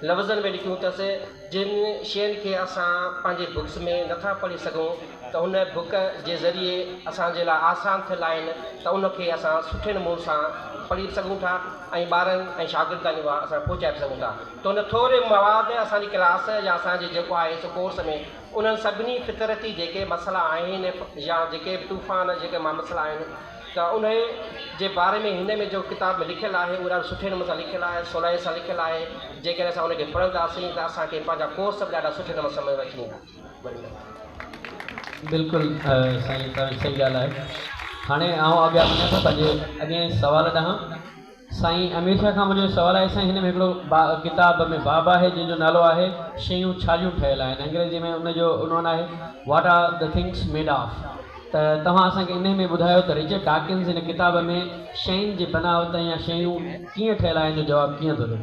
लफ़्ज़नि में लिखियूं अथसि, जिन शयुनि खे असां पंहिंजे बुक्स में नथा पढ़ी सघूं त उन बुक जे ज़रिए असांजे लाइ आसान थियल आहिनि त उनखे असां सुठे नमूने सां पढ़ी सघूं था ऐं ॿारनि ऐं शागिर्दनि जो असां पहुचाए सघूं था। त उन थोरे मवाद असांजी क्लास या असांजे जेको आहे सो कोर्स में उन्हनि सभिनी फितरती जेके मसइला आहिनि या जेके बि तूफ़ान जेके मसइला आहिनि त उन जे बारे में हिन में जो किताब में लिखियलु आहे उहो ॾाढो सुठे नमूने सां लिखियलु आहे, सवलाई सां लिखियलु आहे। जेकॾहिं असां उनखे पढ़ंदासीं त असांखे पंहिंजा कोर्स बि ॾाढा सुठे नमूने सम्झ में अची वेंदा। बिल्कुलु साईं तव्हां सही ॻाल्हि आहे। हाणे आउं अॻियां वञां थो पंहिंजे अॻे सवाल ॾांहुं। साईं अमीर खां मुंहिंजो सवालु आहे, साईं हिन में हिकिड़ो किताब में बाब आहे जंहिंजो नालो आहे शयूं छाजूं ठहियल आहिनि, अंग्रेज़ी में उनजो उन्वान आहे what are the things made of. त तव्हां असांखे इन में ॿुधायो त रिचर्ड डॉकिंस हिन किताब में शयुनि जी बनावट या शयूं कीअं ठहियल आहिनि जो जवाबु कीअं थो ॾिए?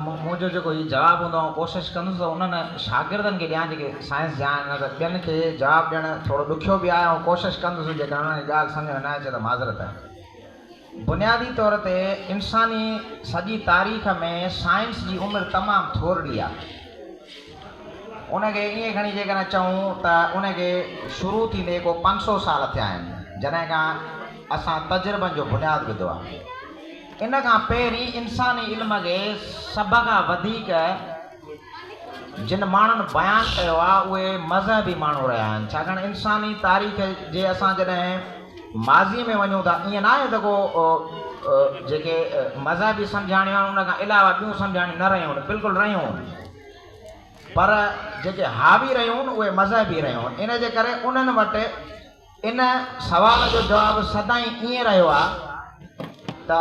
मुंहिंजो जेको हीउ जवाबु हूंदो आहे कोशिशि कंदुसि त उन्हनि शागिर्दनि खे ॾियां जेके साइंस जा आहिनि, त ॿियनि खे जवाबु ॾियणु थोरो ॾुखियो बि आहे ऐं कोशिशि कंदुसि जेकर उन्हनि ॻाल्हि सम्झ में न अचे त माज़रत आहे। बुनियादी तौर ते इंसानी सॼी तारीख़ में साइंस जी उमिरि तमामु थोरी आहे। उनखे ईअं खणी जेकॾहिं चऊं त उनखे शुरू थींदे को 500 साल थिया आहिनि जॾहिं खां असां तजुर्बनि जो बुनियादु विधो आहे। इन खां पहिरीं इंसानी इल्म खे सभ खां वधीक जिन माण्हुनि बयानु कयो आहे उहे मज़हबी माण्हू रहिया आहिनि। छाकाणि इंसानी तारीख़ जे असां जॾहिं माज़ी में वञूं था, ईअं न आहे त को जेके मज़हबी सम्झाणियूं आहिनि उन खां अलावा ॿियूं सम्झाणियूं न रहियूं आहिनि, बिल्कुलु रहियूं आहिनि, पर जेके हावी रहियूं आहिनि उहे मज़हबी रहियूं आहिनि। इन जे करे उन्हनि वटि इन सवाल जो जवाबु सदाईं ईअं रहियो आहे त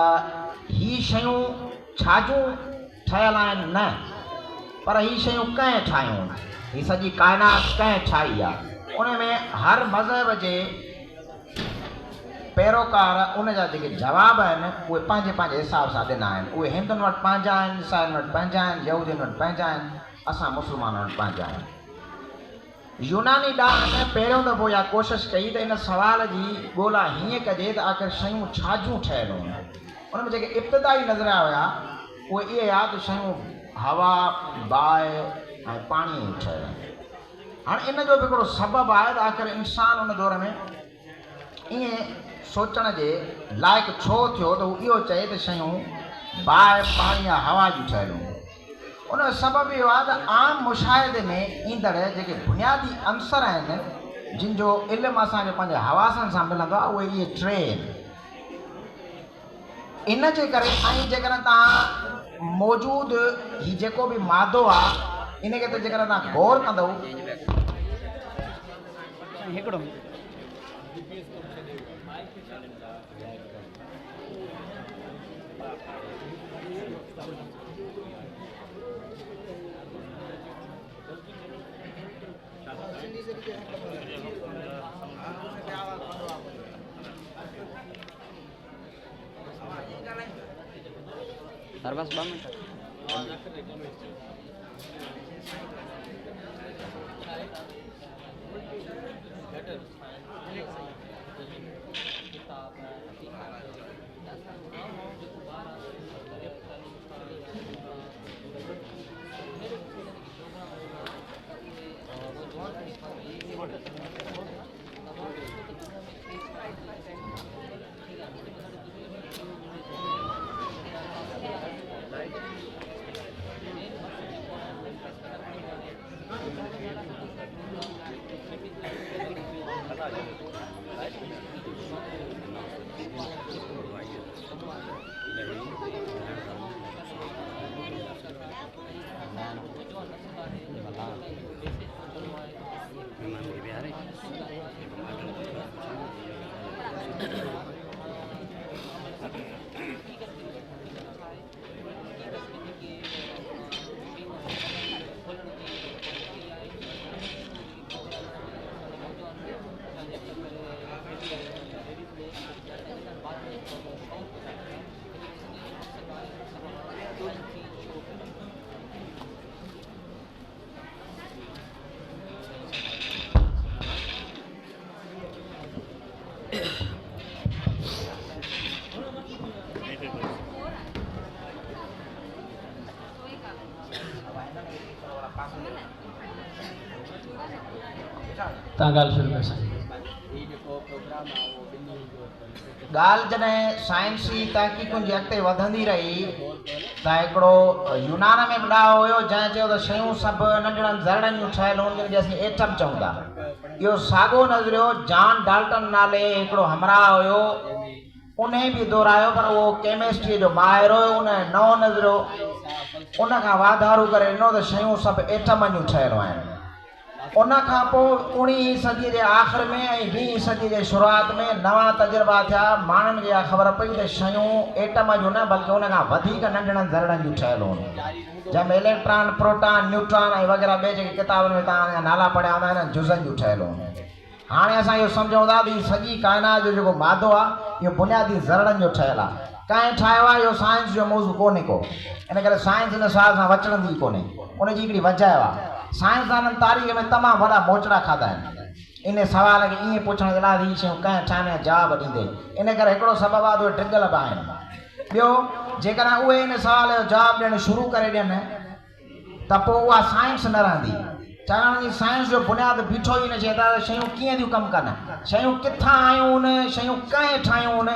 ही शयूं छाजूं ठहियल आहिनि, न पर ही शयूं कंहिं ठाहियूं, ही सॼी काइनात कंहिं ठाही आहे। उन में हर मज़हब जे पैरोकार उन जा जेके जवाब आहिनि उहे पंहिंजे पंहिंजे हिसाब सां ॾिना आहिनि। उहे हिंदुनि वटि पंहिंजा आहिनि, ईसाइनि वटि पंहिंजा आहिनि, यहूदियुनि वटि पंहिंजा आहिनि, असां मुस्लमाननि वटि पंहिंजा आहिनि। यूनानी ॾांहुं में पहिरियों दफ़ो इहा कोशिशि कई त इन सुवाल जी ॻोल्हा हीअं कजे त आख़िर शयूं छाजूं ठहियल हुयूं। उन में जेके इब्तिदाई नज़रिया हुया उहे इहे आहे त शयूं हवा, बाहि ऐं पाणी ठहियल आहिनि। हाणे इन जो बि हिकिड़ो सबबु आहे त आख़िर इंसानु उन दौर में ईअं सोचण जे लाइक़ु छो थियो त हू इहो चए त शयूं बाहि, पाणी या हवा जूं ठहियल हुयूं। उन जो सबबु इहो आहे त आम मुशाहिदे में ईंदड़ जेके बुनियादी अंसर आहिनि जिन जो इल्मु असांखे पंहिंजे हवासनि सां मिलंदो आहे उहे इहे टे आहिनि। इन जे करे ऐं जेकॾहिं तव्हां मौजूदु हीउ जेको बि मादो आहे इन खे त जेकॾहिं तव्हां गौर कंदव Sarvas banget. ॻाल्हि जॾहिं साइंसी तहक़ीक़ुनि जी अॻिते वधंदी रही त हिकिड़ो यूनान में बि ॾाहो हुयो जंहिं चयो त शयूं सभु नंढड़नि ज़रड़नि जूं ठहियल हूंदियूं जंहिं असीं एटम चऊं था। इहो साॻियो नज़रियो जॉन डाल्टन नाले हिकिड़ो हमराह हुयो उन बि दोहरायो, पर उहो केमिस्ट्री जो माहिर हुयो। उन नओं नज़रियो उन खां वाधारो करे ॾिनो त शयूं सभु एटम जूं ठहियल आहिनि। उन खां पोइ 19वीं सदी जे आख़िर में ऐं 20वीं सदी जे शुरूआत में नवां तजुर्बा थिया। माण्हुनि खे इहा ख़बर पई त शयूं एटम जूं न बल्कि उन खां वधीक नंढड़नि ज़रड़नि जूं ठहियल हूंदियूं, जंहिंमें इलेक्ट्रॉन, प्रोटॉन, न्यूट्रॉन ऐं वग़ैरह ॿिए जेके किताबनि में तव्हां नाला पढ़िया हूंदा आहिनि जुज़नि जूं ठहियल हूंदियूं। हाणे असां इहो सम्झूं था त सॼी काइनात जो जेको मादो आहे इहो बुनियादी ज़रड़नि जो ठहियल आहे। कंहिं ठाहियो आहे इहो साइंस जो मौज़ू कोन्हे को, इन करे साइंस हिन सुवाल सां वचड़ंदी कोन्हे। उनजी हिकिड़ी वजह आहे साइंसदाननि तारीख़ में तमामु वॾा मोचड़ा खाधा आहिनि इन सवाल खे ईअं पुछण जे लाइ हीअ शयूं कंहिं ठाहिण जा जवाबु ॾींदे। इन करे हिकिड़ो सबबु आहे त उहे टिकल बि आहिनि। ॿियो, जेकॾहिं उहे इन सवाल जो जवाबु ॾियणु शुरू करे ॾियनि त पोइ उहा साइंस न रहंदी। चवण जी साइंस जो बुनियादु बीठो ई न चए त शयूं कीअं थियूं कमु कनि, शयूं किथां आयूं आहिनि, शयूं कंहिं ठाहियूं आहिनि।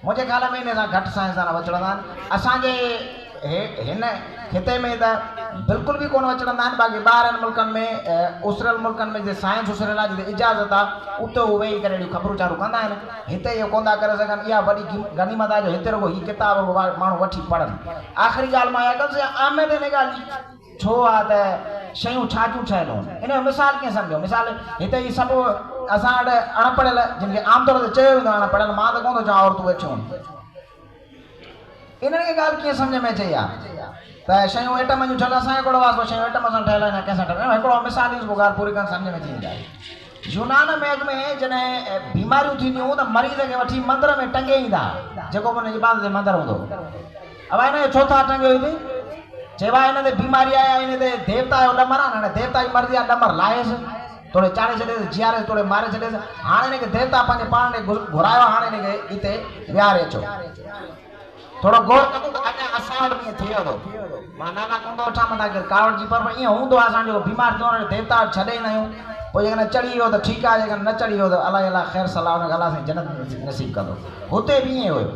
मुंहिंजे ख़्याल में इन सां घटि साइंसदान वचड़ंदा आहिनि। असांजे हिन खिते में त बिल्कुलु बि कोन वचड़ंदा आहिनि। बाक़ी ॿाहिरनि मुल्कनि में उसरियल मुल्कनि में जे साइंस उसरियल आहे जिते इजाज़त आहे उते उहे वेही करे अहिड़ियूं ख़बरूं चालू कंदा आहिनि। हिते इहो कोन था करे सघनि। इहा वॾी गनीमत आहे जो हिते रुगो हीअ किताब माण्हू वठी पढ़नि। आख़िरी ॻाल्हि मां इहा कंदुसि आमिर हिन ॻाल्हि जी छो आहे त शयूं छाजूं ठहियल आहिनि। इन जो मिसाल कीअं सम्झो? मिसाल हिते ई सभु असां वटि अणपढ़ियल जिन खे आमतौर ते चयो वेंदो आहे अणपढ़ियल, मां त कोन थो चवां औरतूं वेठियूं आहिनि। इन्हनि खे ॻाल्हि कीअं सम्झ में अचे या त शयूं एटम जूं ठहियल असांजे हिकिड़ो वास्तो शयूं एटम सां ठहियल आहिनि कंहिंसां ठहियल हिकिड़ो मिसाल ॾियूं पोइ ॻाल्हि पूरी करणु सम्झ में थी ईंदा यूनान में अॻु में जॾहिं बीमारियूं थींदियूं त मरीज़ खे वठी मंदर में टंगे ईंदा जेको बि हुनजी इबादत जो मंदरु हूंदो अब हिन जो छो था टंगियो हुई चइबो आहे हिन ते बीमारी आहे हिन ते देवता जो ॾमर आहे न देवता जी मर्ज़ी आहे ॾमर लाहेसि थोरे चाढ़े छॾेसि जीआरेसि थोरे मारे छॾेसि हाणे हिनखे देवता पंहिंजे पाण ॾे घुरायो हाणे हिनखे हिते विहारे अचो थोरो गौर कयो अञा असां वटि ईअं थी वियो अथव मां नाना कुंडो वठां मथां कावड़ जी पर ईअं हूंदो आहे असांजो बीमार थियो आहे देवता वटि छॾे ईंदा आहियूं पोइ जेकॾहिं चढ़ी वियो त ठीकु आहे जेकॾहिं न चढ़ी वियो त अलाए अलाए ख़ैर सलाह हुनखे अलाह साईं जन्नत नसीब कंदो हुते बि ईअं हुयो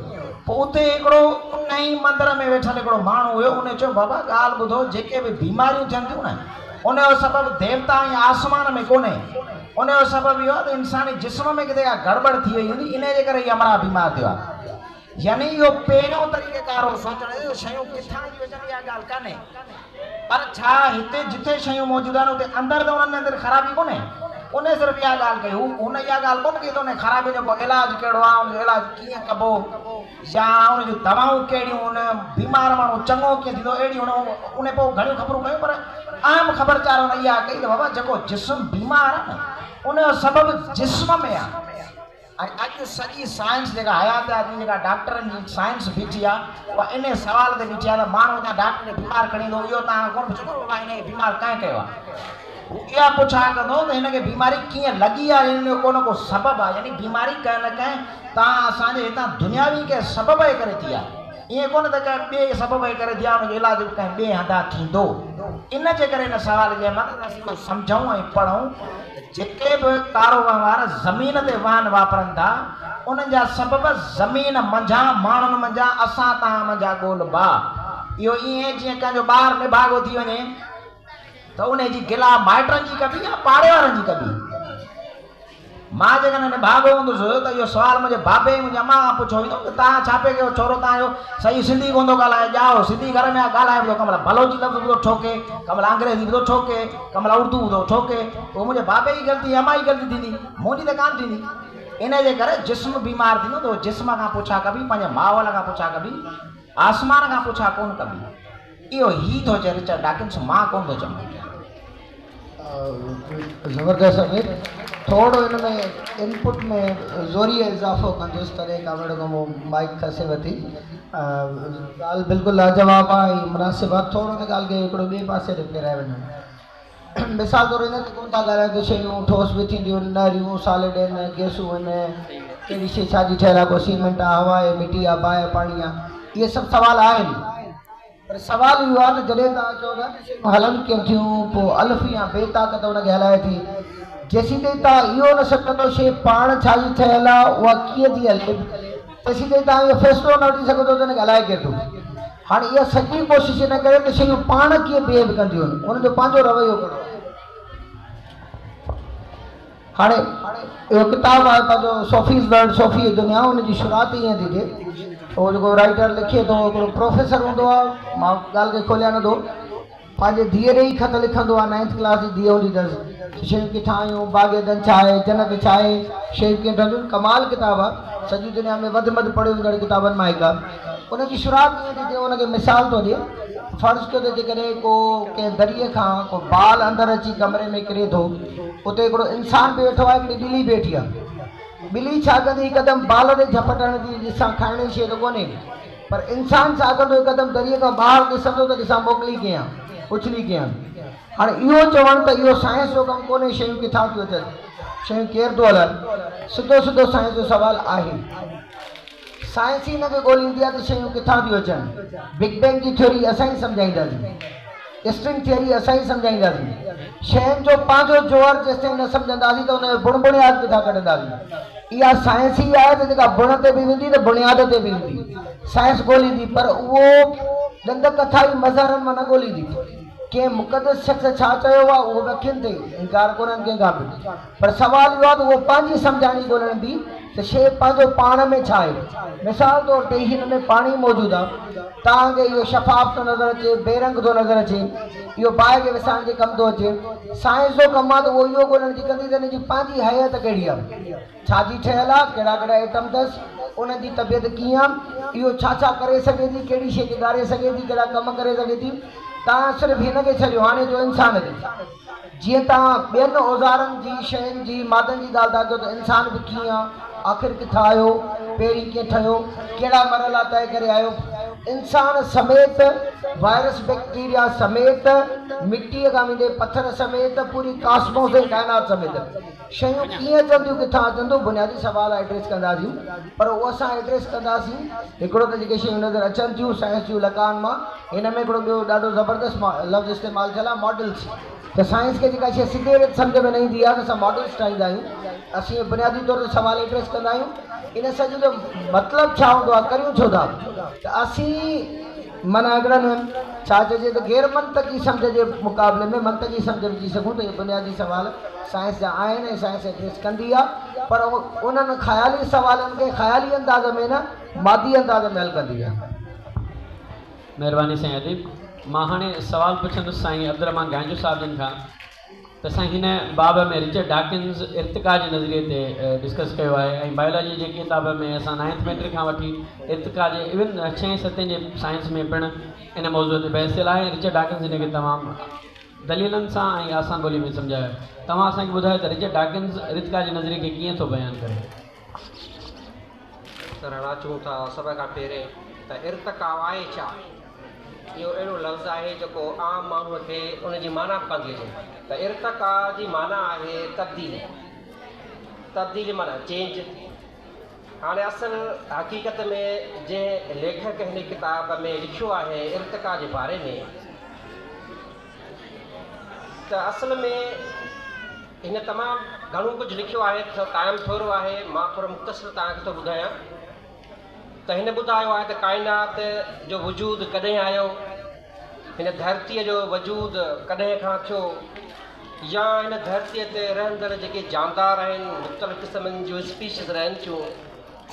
पोइ उते हिकिड़ो उन ई मंदर में वेठल हिकिड़ो माण्हू हुयो उन चयो बाबा ॻाल्हि ॿुधो जेके बि बीमारियूं थियनि थियूं न उनजो सबबु देवता ऐं आसमान में कोन्हे उनजो सबबु इहो आहे त इंसानी जिस्म में किथे का गड़बड़ थी वई हूंदी इन जे करे ई अमरा बीमार थियो आहे यानी इहो पहिरियों तरीक़ेकार हो सोचण जो शयूं किथां जी अचनि इहा ॻाल्हि कान्हे पर छा हिते जिथे शयूं मौजूदु आहिनि उते अंदरि त उन्हनि में अंदरि ख़राबी कोन्हे उन सिर्फ़ु इहा ॻाल्हि कई उन इहा ॻाल्हि कोन कई त उन ख़राबी जो को इलाजु कहिड़ो आहे उनजो इलाजु कीअं कबो या उन जूं दवाऊं कहिड़ियूं उन बीमार माण्हू चङो कीअं थींदो अहिड़ियूं उन पोइ घणियूं ख़बरूं कयूं पर आम ख़बरचार हुन इहा कई त बाबा जेको जिस्म बीमार आहे न उनजो सबबु जिस्म में आहे ऐं अॼु सॼी साइंस जेका हयात आहे जेका डॉक्टरनि जी साइंस बीठी आहे उहा इन सवाल ते बीठी आहे त माण्हू जा डॉक्टर बीमार खणी ईंदो इहो तव्हां कोन पुछो बाबा हिनखे बीमार कंहिं कयो आहे इहा पुछा कंदो त हिनखे बीमारी कीअं लॻी आहे हिन जो को न को सबबु आहे यानी बीमारी कंहिं न कंहिं तव्हां असांजे हितां दुनियावी कंहिं सबब जे करे थी आहे ईअं कोन त कंहिं ॿिए सबब जे करे थी आहे हुनजो इलाजु कंहिं ॿिए हंधा थींदो इन जे करे हिन सवाल जे मथां सम्झूं ऐं पढ़ूं जेके बि कारोबार वारा ज़मीन ते वाहन वापरनि था उन्हनि जा सबब ज़मीन मंझां माण्हुनि मंझां असां तव्हां मंझां ॻोल्हिबा इहो ईअं जीअं कंहिंजो ॿारु निभागो थी वञे त उनजी गिला माइटनि जी कबी या पाड़े वारनि जी कबी मां जेकॾहिं निभागो हूंदुसि त इहो सुवालु मुंहिंजे बाबे मुंहिंजी अम्मा खां पुछो वेंदो की तव्हां छा पियो कयो छोरो तव्हांजो सही सिंधी कोन थो ॻाल्हाए ॼाओ सिंधी घर में ॻाल्हाए पियो कमल बलोची लफ़्ज़ बि थो ठोके कमल अंग्रेज़ी बि थो ठोके कमल उर्दू बि थो ठोके पोइ मुंहिंजे बाबे जी ग़लती अम्मा जी ग़लती थींदी मुंहिंजी त कान थींदी इन जे करे जिस्म बीमार थींदो त जिस्म खां पुछा कबी पंहिंजे माहौल खां पुछा कबी आसमान खां पुछा कोन कबी इहो ई थो चए रिचर्ड डॉकिंस मां कोन थो चवां ज़बरदस्त अमीर थोरो हिन में इनपुट में ज़ोरी इज़ाफ़ो कंदुसि तॾहिं कावड़ खां माइक खसे वठी ॻाल्हि बिल्कुलु लाजवाब आहे ऐं मुनासिबु आहे थोरो हिन ॻाल्हि खे हिकिड़ो ॿिए पासे ते फेराए वञूं मिसाल तौरु हिन ते कोन था ॻाल्हायूं त शयूं ठोस बि थींदियूं नरियूं सॉलिड आहिनि गैसूं आहिनि कहिड़ी शइ छाजी ठहियल आहे को सीमेंट आहे हवा आहे मिटी आहे बाहि पाणी आहे इहे सभु सवाल आहिनि पर सवाल इहो आहे त जॾहिं तव्हां चओ था हलनि कीअं थियूं पोइ अलफ़ या बेताक़त हुनखे हलाए थी जेसीं ताईं तव्हां इहो न सम्झंदो शइ पाण छा जी ठहियल आहे उहा कीअं थी हले तेसीं ताईं तव्हां इहो फ़ैसिलो न वठी सघो त हुनखे हलाए केरु थो हाणे इहा सॼी कोशिशि न करे त शयूं पाण कीअं बिहेव कंदियूं आहिनि हुनजो पंहिंजो रवैयो कहिड़ो हाणे इहो किताबु आहे पंहिंजो सोफ़ीज़ वर्ल्ड सोफ़ी दुनिया हुनजी शुरूआत ईअं थी थिए उहो जेको राइटर लिखे थो हिकिड़ो प्रोफेसर हूंदो आहे मां ॻाल्हि खे खोलिया नथो पंहिंजे धीअ ॾे ई ख़त लिखंदो आहे 9th क्लास जी धीअ हूंदी अथसि शयूं किथां आयूं बाग़ेदन छा आहे जन्नत छा आहे शयूं कीअं ठहंदियूं कमाल किताबु आहे सॼी दुनिया में वधि में वधि पढ़ियूं ईंदड़ किताबनि मां हिकु आहे उनजी शुरूआत ईअं थी थिए उनखे मिसाल थो ॾिए फ़र्ज़ु कयो त जेकॾहिं को कंहिं दरीअ खां को बाल अंदरि अची कमरे में किरे थो उते हिकिड़ो इंसानु बि वेठो आहे हिकिड़ी ॿिली वेठी आहे ॿिली छा कंदी हिकदमि बाल ते झपटण जी ॾिसां खाइण जी शइ त कोन्हे पर इंसानु छा कंदो हिकदमि दरीअ खां ॿाहिरि ॾिसंदो त ॾिसां मोकिली कीअं उछली कीअं हाणे इहो चवणु त इहो साइंस जो कमु कोन्हे शयूं किथां थियूं अचनि शयूं केरु थो हलाए सिधो सिधो साइंस जो सुवालु आहे साइंस ई हिनखे ॻोल्हींदी आहे त शयूं किथां थियूं अचनि बिग बैंग जी थ्योरी असां ई सम्झाईंदासीं स्ट्रिंग थियरी असां ई सम्झाईंदासीं शयुनि जो पंहिंजो जोर जेसिताईं न सम्झंदासीं त हुनजो बुण बुनियाद किथां कढंदासीं इहा साइंस ई आहे त जेका बुण ते बि वेंदी त बुनियाद ते बि वेंदी साइंस ॻोल्हींदी पर उहो ॾंद कथा ई मज़हरनि मां न ॻोल्हींदी कंहिं मुक़दस शख़्स छा चयो आहे उहो अखियुनि ते इनकार कोन्हनि कंहिंखां बि पर सवाल इहो आहे त उहो पंहिंजी सम्झाणी ॻोल्हण बि त शइ पंहिंजो पाण में छा आहे। मिसाल तौर ते हिन में पाणी मौजूदु आहे, तव्हांखे इहो शफ़ाफ़ थो नज़र अचे, बेरंग थो नज़र अचे, इहो बाहि खे विसाइण जे कमु थो अचे। साइंस जो कमु आहे त उहो इहो ॻोल्हण जी कंदी त हिन जी पंहिंजी हैत कहिड़ी आहे, छाजी ठहियलु आहे, कहिड़ा कहिड़ा आइटम अथसि, उन जी तबियत कीअं आहे, इहो छा छा करे सघे थी, कहिड़ी शइ खे ॻारे सघे थी, कहिड़ा कमु करे सघे थी। तव्हां सिर्फ़ु हिन खे छॾियो, हाणे जो इंसान खे जीअं तव्हां ॿियनि औज़ारनि जी शयुनि जी मादनि जी ॻाल्हि था कयो त इंसान बि कीअं आहे, आख़िर किथां आयो, पहिरीं कीअं ठहियो, कहिड़ा मरहला तय करे आयो। इंसान समेत, वायरस बैक्टीरिया समेत, मिटीअ खां वेंदे पत्थर समेत, पूरी कास्मोस ऐं काइनात समेत शयूं कीअं अचंदियूं, किथां अचंदियूं, बुनियादी सुवाल एड्रेस कंदासीं। पर उहो असां एड्रेस कंदासीं हिकिड़ो त जेके शयूं नज़र अचनि थियूं साइंस जूं लकान मां, हिन में हिकिड़ो ॿियो ॾाढो ज़बरदस्त लफ़्ज़ इस्तेमालु थियल आहे, मॉडल्स। त साइंस खे जेका शइ सिधे सम्झ में न ईंदी आहे त असां मॉडल्स ठाहींदा आहियूं, असीं बुनियादी तौर ते सुवाल एड्रेस कंदा आहियूं। इन सॼ जो मतिलबु छा हूंदो आहे, करियूं छो था त असीं माना हिकिड़नि छा चइजे त गैर मंतकी सम्झ जे मुक़ाबले में मंतकी सम्झ विझी सघूं त इहे बुनियादी सुवाल साइंस जा आहिनि ऐं साइंस एड्रेस कंदी आहे, पर उन्हनि ख़्याली सुवालनि खे ख़्याली अंदाज़ में न, मादी अंदाज़ में हल कंदी आहे। महिरबानी साईं अदीब। मां हाणे सवालु पुछंदुसि साईं अब्दुर्रहमान गांजू साहिब जन खां त साईं हिन बाब में रिचर्ड डॉकिंस इर्तिका जे नज़रिए ते डिस्कस कयो आहे, ऐं बायोलॉजी जे किताब में असां 9th मैट्रिक खां वठी इर्तिका जे इवन 6 7 जे साइंस में पिणु इन मौज़ूअ ते बहसियल आहे। रिचर्ड डॉकिंस हिन खे तमामु दलीलनि सां ऐं आसान ॿोली में सम्झायो। तव्हां असांखे ॿुधायो त रिचर्ड डॉकिंस इर्तिका जे नज़रिए खे कीअं थो बयानु करे। करणु अचूं था सभ खां पहिरें त इर्तिका आहे छा, इहो अहिड़ो लफ़्ज़ आहे जेको आम माण्हूअ खे उनजी माना बि कंदी अचे। त इर्तिका जी माना आहे तब्दीली, तब्दीली माना चेंज। हाणे असुलु हक़ीक़त में जंहिं लेखक हिन किताब में लिखियो आहे इर्तिका जे बारे में, त असल में हिन तमामु घणो कुझु लिखियो आहे, टाइम थोरो आहे, मां थोरो मुख़्तसिर तव्हांखे थो ॿुधायां। त हिन ॿुधायो आहे त काइनात जो वजूद कॾहिं आयो, हिन धरतीअ जो वजूद कॾहिं खां थियो, या हिन धरतीअ ते रहंदड़ जेके जानदार आहिनि, मुख़्तलिफ़ क़िस्मनि जूं स्पीशीज़ रहनि थियूं,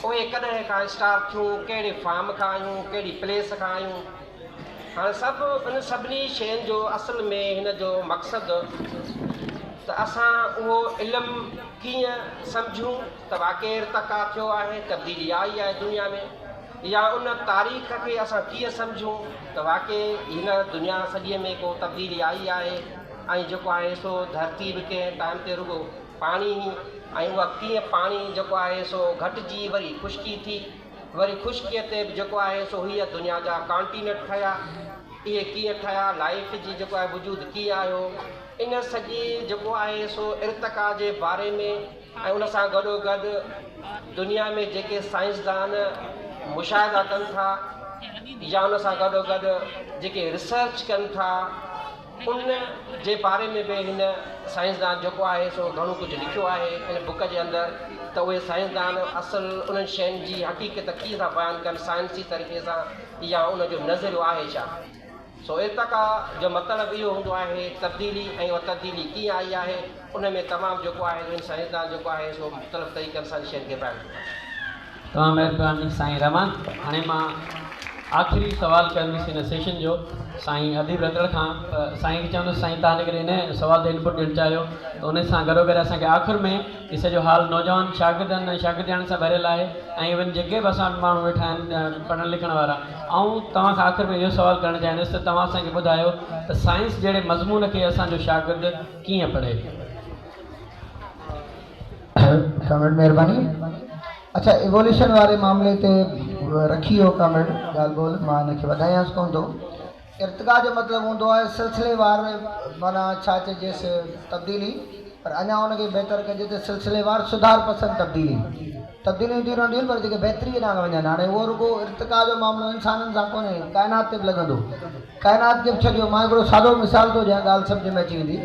उहे कॾहिं खां स्टार्ट थियूं, कहिड़े फार्म खां आहियूं, कहिड़ी प्लेस खां आहियूं। हाणे सभु उन सभिनी शयुनि जो असल में हिन जो मक़सदु त असां उहो इल्मु कीअं सम्झूं त वाक़ई इर्तिका थियो आहे, तब्दीली आई आहे दुनिया में, या उन तारीख़ खे असां कीअं सम्झूं त वाक़ई हिन दुनिया सॼीअ में को तब्दीली आई आहे, ऐं जेको आहे सो धरती बि कंहिं टाइम ते रुॻो पाणी ऐं उहा कीअं पाणी जेको आहे सो घटिजी वरी ख़ुश्की थी, वरी ख़ुश्कीअ ते बि जेको आहे सो हीअ दुनिया जा कॉन्टिनेंट ठहिया, इहे कीअं ठहिया, लाइफ जी जेको आहे वजूद कीअं आयो। इन सॼी जेको आहे सो इर्तिका जे बारे में, ऐं उन सां गॾोगॾु दुनिया में जेके साइंसदान मुशाहिदा कनि था, या उन सां गॾोगॾु जेके रिसर्च कनि था, उन जे बारे में बि हिन साइंसदान जेको आहे सो घणो कुझु लिखियो आहे इन बुक जे अंदरि। त उहे साइंसदान असुलु उन्हनि शयुनि जी हक़ीक़त कीअं था बयानु कनि साइंसी तरीक़े सां, या उनजो नज़रियो आहे छा। सो इर्तिका जो मतिलबु इहो हूंदो आहे तब्दीली, ऐं उहा तब्दीली कीअं आई आहे, उन में तमामु जेको आहे हिन साइंसदान जेको आहे सो मुख़्तलिफ़ तरीक़नि सां शयुनि खे बयानु कयो। तमामु महिरबानी साईं रहमान। हाणे मां आख़िरी सुवालु कंदुसि हिन सेशन जो साईं अदीब रंदड़ खां। साईं खे चवंदुसि साईं तव्हां जेकॾहिं हिन सुवाल ते इनपुट ॾियणु चाहियो त उन सां गॾोगॾु असांखे आख़िर में ही सॼो हाल नौजवान शागिर्दनि ऐं शागिर्दियाणनि सां भरियलु आहे, ऐं इवन जेके बि असां वटि माण्हू वेठा आहिनि पढ़ण लिखण वारा, ऐं तव्हां खां आख़िर में इहो सुवालु करणु चाहींदुसि त तव्हां असांखे ॿुधायो त साइंस जहिड़े मज़मून खे असांजो शागिर्द कीअं पढ़े। कमेंट महिरबानी। अच्छा, इवोल्यूशन वारे मामले ते रखी हो कमेंट ॻाल्हि ॿोल, मां हिनखे वधायांसि कोन थो। इर्तिका जो मतिलबु हूंदो आहे सिलसिलेवार माना छा चइजेसि तब्दीली, पर अञा उनखे बहितर कजे त सिलसिलेवार सुधार पसंदि तब्दीलियूं ईंदियूं रहंदियूं आहिनि, पर जेके बहितरीअ ॾांहुं वञनि। हाणे उहो रुॻो इर्तिका जो मामिलो इंसाननि सां कोन्हे, काइनात ते बि लॻंदो। काइनात खे बि छॾियो, मां हिकिड़ो सादो मिसाल थो ॾियां, ॻाल्हि सम्झ में अची वेंदी।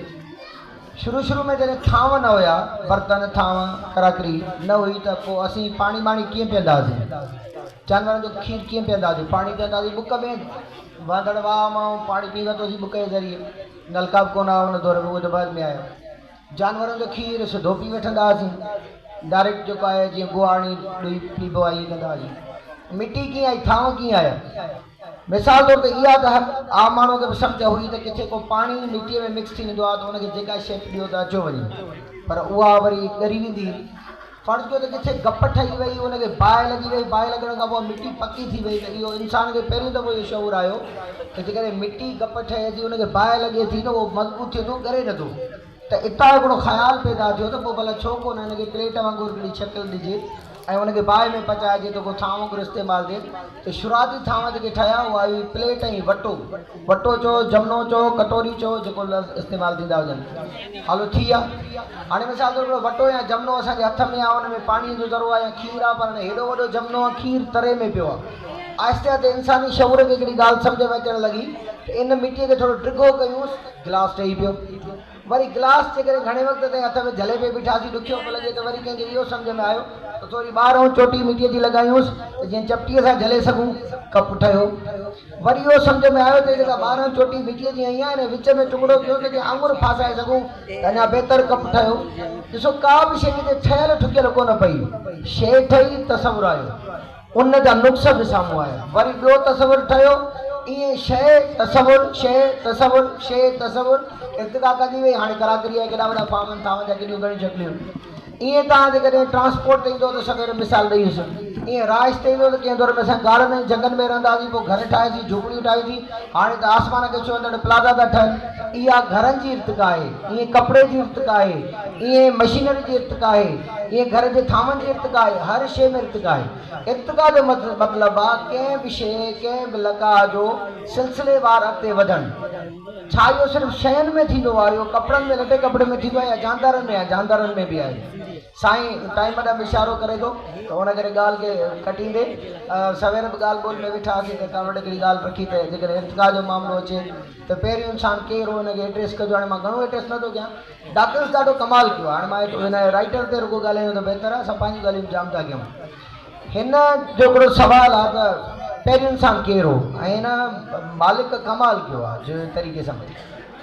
शुरू में जॾहिं थांव न हुया, बर्तन थांव कराकरी न हुई, त पोइ असीं पाणी कीअं पीअंदा हुआसीं, जानवरनि जो खीर कीअं पीअंदा हुआसीं, पाणी पीअंदा हुआसीं बुक में, वांदड़ वाह मां पाणी पी वरितोसीं बुक जे ज़रिए, नलका बि कोन हुआ हुन दौर में, उहो त बाद में आयो। जानवरनि जो खीर सिधो पी वठंदा हुआसीं, डायरेक्ट जेको आहे जीअं गुआणी ॾुई पीबो आहे ईअं कंदा हुआसीं। मिटी कीअं आई, थांव कीअं आया? मिसाल तौर ते इहा त आम माण्हू खे बि सम्झ हुई त किथे को पाणी मिटीअ में मिक्स थी वेंदो आहे त हुनखे जेका शेप ॾियो त अचो वञे, पर उहा वरी ॻरी वेंदी। फर्ज़ कयो त किथे गप ठही वई, हुनखे बाहि लॻी वई, बाहि लॻण खां पोइ मिटी पकी थी वई, त इहो इंसान खे पहिरियों दफ़ो इहो शौर आयो त जेकॾहिं मिटी गप ठहे थी, हुनखे बाहि लॻे थी त उहो मज़बूत थिए थो, ॻरे नथो। त इतां हिकिड़ो ख़्यालु पैदा थियो त पोइ भला छो कोन हिनखे प्लेट वांगुरु हिकिड़ी शकिल ॾिजे ऐं हुनखे बाहि में पचाइजे त को थांव वांगुरु इस्तेमालु थिए। त शुरूआती थांव जेके ठहिया उहा हुई प्लेट ऐं वटो, वटो चओ, जमनो चओ, कटोरी चओ, जेको इस्तेमालु थींदा हुजनि। हलो थी आहे। हाणे मिसाल तौर ते वटो या जमनो असांजे हथ में आहे, हुन में पाणीअ जो ज़रो आहे या खीर आहे, पर हेॾो वॾो जमनो आहे, खीर तरे में पियो आहे। आहिस्ते आहिस्ते इंसानी शौर खे हिकिड़ी ॻाल्हि सम्झ में अचणु लॻी त इन मिटीअ खे थोरो ड्रिघो कयूंसि, गिलास ठही पियो। वरी गिलास जे करे घणे वक़्त ताईं हथ में जले पे बीठासीं, ॾुखियो पियो लॻे, त वरी कंहिंखे इहो सम्झ में आयो त थोरी ॿाहिरों चोटी मिटीअ जी लॻायूंसि त जीअं चपटीअ सां जले सघूं, कप ठहियो। वरी इहो सम्झ में आयो त जेका ॿाहिरों चोटी मिटीअ जी आई आहे, विच में टुकड़ो कयो त जीअं आङुर फासाए सघूं त अञा बहितर कप ठहियो। ॾिसो, का बि शइ किथे ठहियल ठुकियल कोन पई, शइ ठही तसवुरु आयो, उन जा नुक़्स बि साम्हूं आया। वरी ॿियो तसवुरु ठहियो, ईअं शइ तसवुरु, शइ तसवुरु, शइ तसवुरु, इर्तिका कंदी वई। हाणे कराकरी आहे, केॾा वॾा फार्म आहिनि, थांव जा केॾियूं घणियूं शकिलियूं। ईअं तव्हां जेकॾहिं ट्रांसपोर्ट ते ईंदो त सवेर मिसाल ॾेईसि, ईअं राइश ते ईंदो त कंहिं दौर में असां गार्डन ऐं जंगल में रहंदा हुआसीं, पोइ घर ठाहियासीं, झोपड़ियूं ठाहियूं। हाणे त आसमान खे छुहंदड़ प्लाज़ा था ठहनि। इहा घरनि जी इर्तिका आहे, ईअं कपिड़े जी इर्तिका आहे, ईअं मशीनरी जी इर्तिका आहे, ईअं घर जे थांवनि जी इर्तिका आहे, हर शइ में इर्तिका आहे। इर्तिका जो मतिलबु आहे कंहिं बि शइ, कंहिं बि लका जो सिलसिलेवार अॻिते वधणु। छा इहो सिर्फ़ु शयुनि में थींदो आहे? इहो कपिड़नि में, लटे कपिड़े में थींदो आहे या जानदारनि में आहे? जानदारनि में बि आहे। साईं टाइम ॾांहुं इशारो करे थो त हुन करे ॻाल्हि खे कटींदे सवेर बि ॻाल्हि ॿोल में वेठासीं त का वटि हिकिड़ी ॻाल्हि रखी त जेकॾहिं इर्तिका जो मामिलो अचे त पहिरियों इंसानु केरु हो, हुनखे एड्रेस कजो। हाणे मां घणो एड्रेस नथो कयां, डॉक्टर्स ॾाढो कमाल कयो। हाणे मां हिन राइटर ते रुॻो ॻाल्हायूं त बहितर आहे, असां पंहिंजूं ॻाल्हियूं जाम था कयूं। हिन जो हिकिड़ो सुवालु आहे त पहिरियों इंसानु केरु हो, ऐं हिन मालिक कमाल कयो आहे जो तरीक़े सां